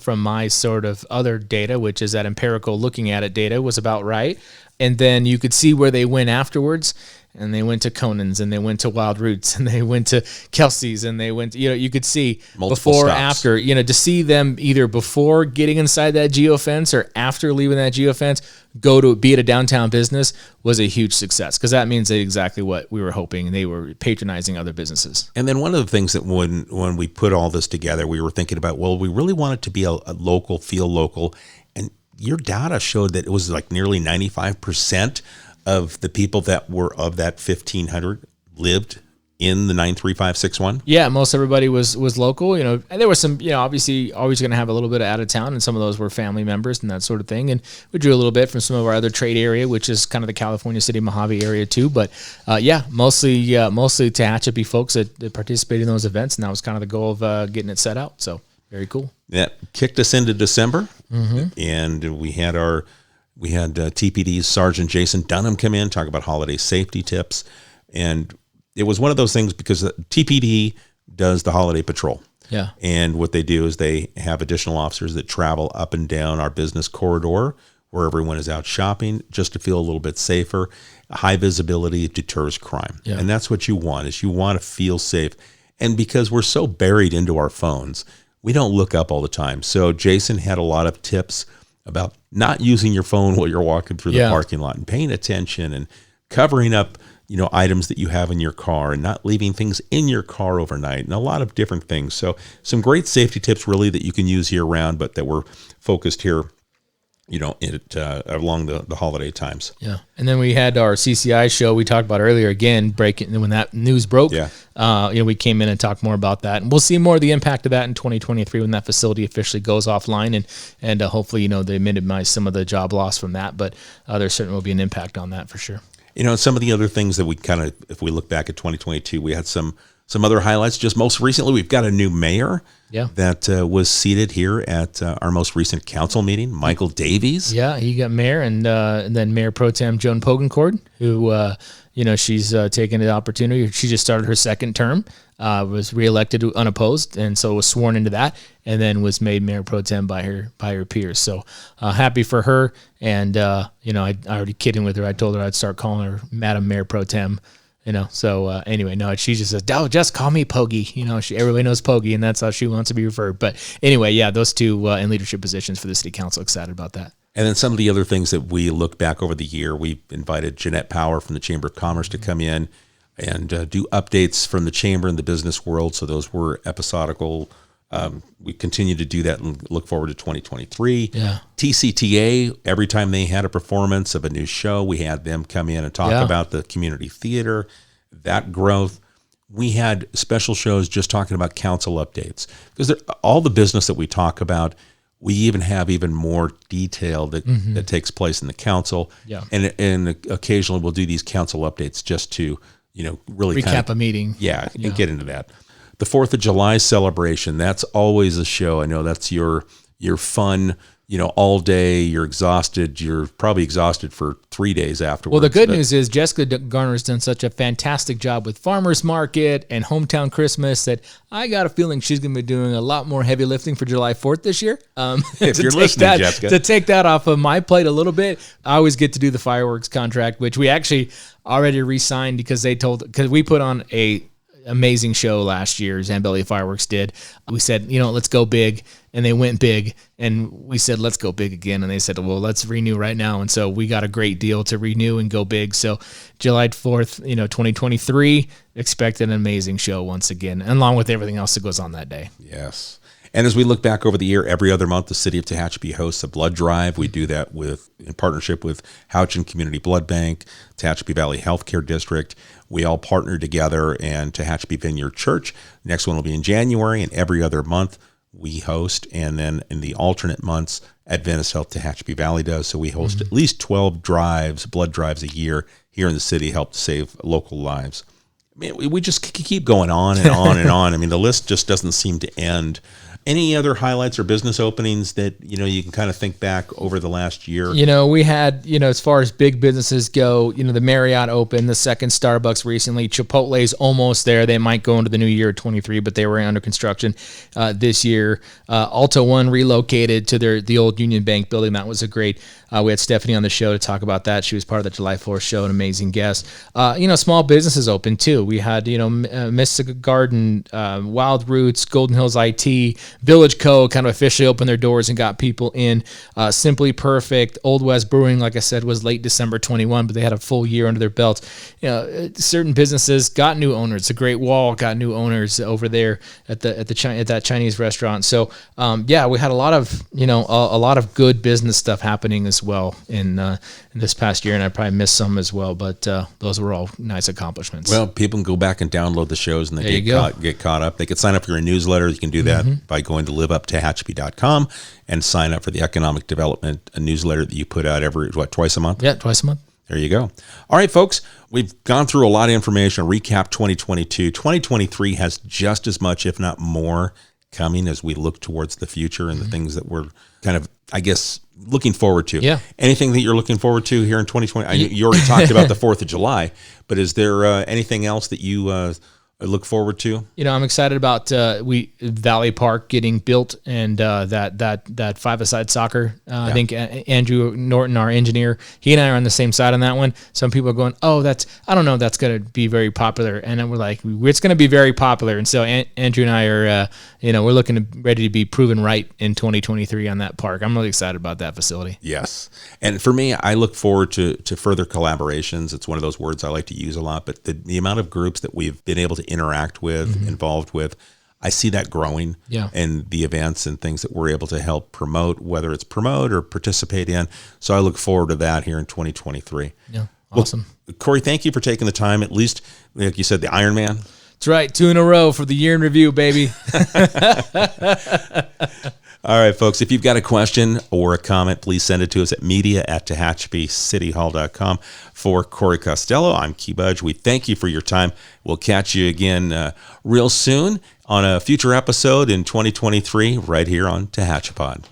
from my sort of other data, which is that empirical looking at it data, was about right. And then you could see where they went afterwards. And they went to Conan's, and they went to Wild Roots, and they went to Kelsey's, and they went, you could see multiple before, stops. After, to see them either before getting inside that geofence or after leaving that geofence, go to be at a downtown business was a huge success, because that means exactly what we were hoping. They were patronizing other businesses. And then one of the things that when we put all this together, we were thinking about, well, we really want it to be a local, feel local. And your data showed that it was like nearly 95% of the people that were of that 1,500 lived in the 93561? Yeah, most everybody was local, you know, and there was some, you know, obviously always going to have a little bit of out of town, and some of those were family members and that sort of thing. And we drew a little bit from some of our other trade area, which is kind of the California City, Mojave area too. But yeah, mostly Tehachapi folks that participated in those events, and that was kind of the goal of getting it set out. So very cool. That kicked us into December, and we had TPD's Sergeant Jason Dunham come in, talk about holiday safety tips. And it was one of those things because TPD does the holiday patrol. Yeah. And what they do is they have additional officers that travel up and down our business corridor where everyone is out shopping just to feel a little bit safer. High visibility deters crime. Yeah. And that's what you want, is you want to feel safe. And because we're so buried into our phones, we don't look up all the time. So Jason had a lot of tips about not using your phone while you're walking through the parking lot, and paying attention and covering up, you know, items that you have in your car, and not leaving things in your car overnight, and a lot of different things. So some great safety tips really that you can use year round, but that were focused here, you know, along the holiday times. Yeah. And then we had our CCI show we talked about earlier, again, breaking when that news broke. Yeah. You know, we came in and talked more about that, and we'll see more of the impact of that in 2023 when that facility officially goes offline, and hopefully, you know, they minimize some of the job loss from that, but there certainly will be an impact on that for sure. You know, some of the other things that we kind of, if we look back at 2022, we had some other highlights. Just most recently, we've got a new mayor that was seated here at our most recent council meeting, Michael Davies. Yeah, he got mayor, and then Mayor Pro Tem Joan Pogencourt, who, you know, she's taken the opportunity. She just started her second term, was reelected unopposed, and so was sworn into that, and then was made Mayor Pro Tem by her peers. So happy for her, and you know, I already kidding with her. I told her I'd start calling her Madam Mayor Pro Tem. You know, so anyway, no, she just says, "Oh, just call me Pogie." You know, everybody knows Pogie, and that's how she wants to be referred. But anyway, yeah, those two in leadership positions for the city council. Excited about that. And then some of the other things that we look back over the year, we invited Jeanette Power from the Chamber of Commerce to come in and do updates from the chamber and the business world. So those were episodical. We continue to do that and look forward to 2023. Yeah. TCTA, every time they had a performance of a new show, we had them come in and talk about the community theater, that growth. We had special shows just talking about council updates, because all the business that we talk about, we even have even more detail that takes place in the council. Yeah. And occasionally we'll do these council updates just to, you know, really recap a meeting. Yeah, and get into that. The 4th of July celebration, that's always a show. I know that's your fun, you know, all day. You're exhausted. You're probably exhausted for 3 days afterwards. Well, the good news is Jessica Garner's done such a fantastic job with Farmers Market and Hometown Christmas that I got a feeling she's going to be doing a lot more heavy lifting for July 4th this year. If you're listening, Jessica. To take that off of my plate a little bit, I always get to do the fireworks contract, which we actually already re-signed because we put on a amazing show last year. Zambelli Fireworks did. We said, you know, let's go big, and they went big, and we said, let's go big again, and they said, well, let's renew right now. And so we got a great deal to renew and go big. So July 4th, you know, 2023, expect an amazing show once again, along with everything else that goes on that day. Yes. And as we look back over the year, every other month, the city of Tehachapi hosts a blood drive. We do that in partnership with Houchin Community Blood Bank, Tehachapi Valley Healthcare District. We all partner together, and Tehachapi Vineyard Church. Next one will be in January, and every other month we host. And then in the alternate months, Adventist Health Tehachapi Valley does. So we host at least 12 blood drives a year here in the city, help to save local lives. I mean, we just keep going on and on and on. I mean, the list just doesn't seem to end. Any other highlights or business openings that, you know, you can kind of think back over the last year? You know, we had, you know, as far as big businesses go, you know, the Marriott opened, the second Starbucks recently, Chipotle's almost there. They might go into the new year 23, but they were under construction this year. Alta One relocated to the old Union Bank building. That was a great, we had Stephanie on the show to talk about that. She was part of the July 4th show, an amazing guest. You know, small businesses open too. We had, you know, Mystic Garden, Wild Roots, Golden Hills IT, Village Co. kind of officially opened their doors and got people in. Simply Perfect, Old West Brewing, like I said, was late December 21, but they had a full year under their belt. Certain businesses got new owners. The Great Wall got new owners over there at that Chinese restaurant. So we had a lot of a lot of good business stuff happening as well in this past year, and I probably missed some as well. But those were all nice accomplishments. Well, people can go back and download the shows and they get caught up. They could sign up for your newsletter. You can do that by going to liveuptehachapi.com and sign up for the economic development newsletter that you put out twice a month? Yeah, twice a month. There you go. All right, folks, we've gone through a lot of information, recap 2022. 2023 has just as much, if not more, coming as we look towards the future and the things that we're kind of, I guess, looking forward to. Yeah. Anything that you're looking forward to here in 2020? You already talked about the 4th of July, but is there anything else that you look forward to? I'm excited about Valley Park getting built and that five-a-side soccer. I think Andrew Norton, our engineer, he and I are on the same side on that one. Some people are going, I don't know, that's going to be very popular. And then we're like, it's going to be very popular. And so Andrew and I are, we're ready to be proven right in 2023 on that park. I'm really excited about that facility. Yes. And for me, I look forward to further collaborations. It's one of those words I like to use a lot, but the amount of groups that we've been able to interact with, involved with, I see that growing and the events and things that we're able to help promote, whether it's promote or participate in. So I look forward to that here in 2023. Yeah. Awesome. Well, Corey, thank you for taking the time, at least, like you said, the Ironman. That's right. 2 in a row for the year in review, baby. All right, folks, if you've got a question or a comment, please send it to us at media@TehachapiCityHall.com. For Corey Costello, I'm Key Budge. We thank you for your time. We'll catch you again real soon on a future episode in 2023 right here on Tehachapod.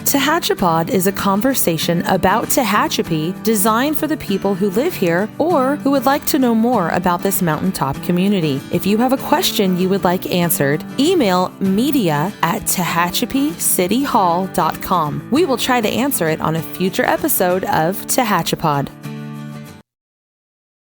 Tehachapod is a conversation about Tehachapi designed for the people who live here or who would like to know more about this mountaintop community. If you have a question you would like answered, email media@TehachapiCityHall.com. We will try to answer it on a future episode of Tehachapod.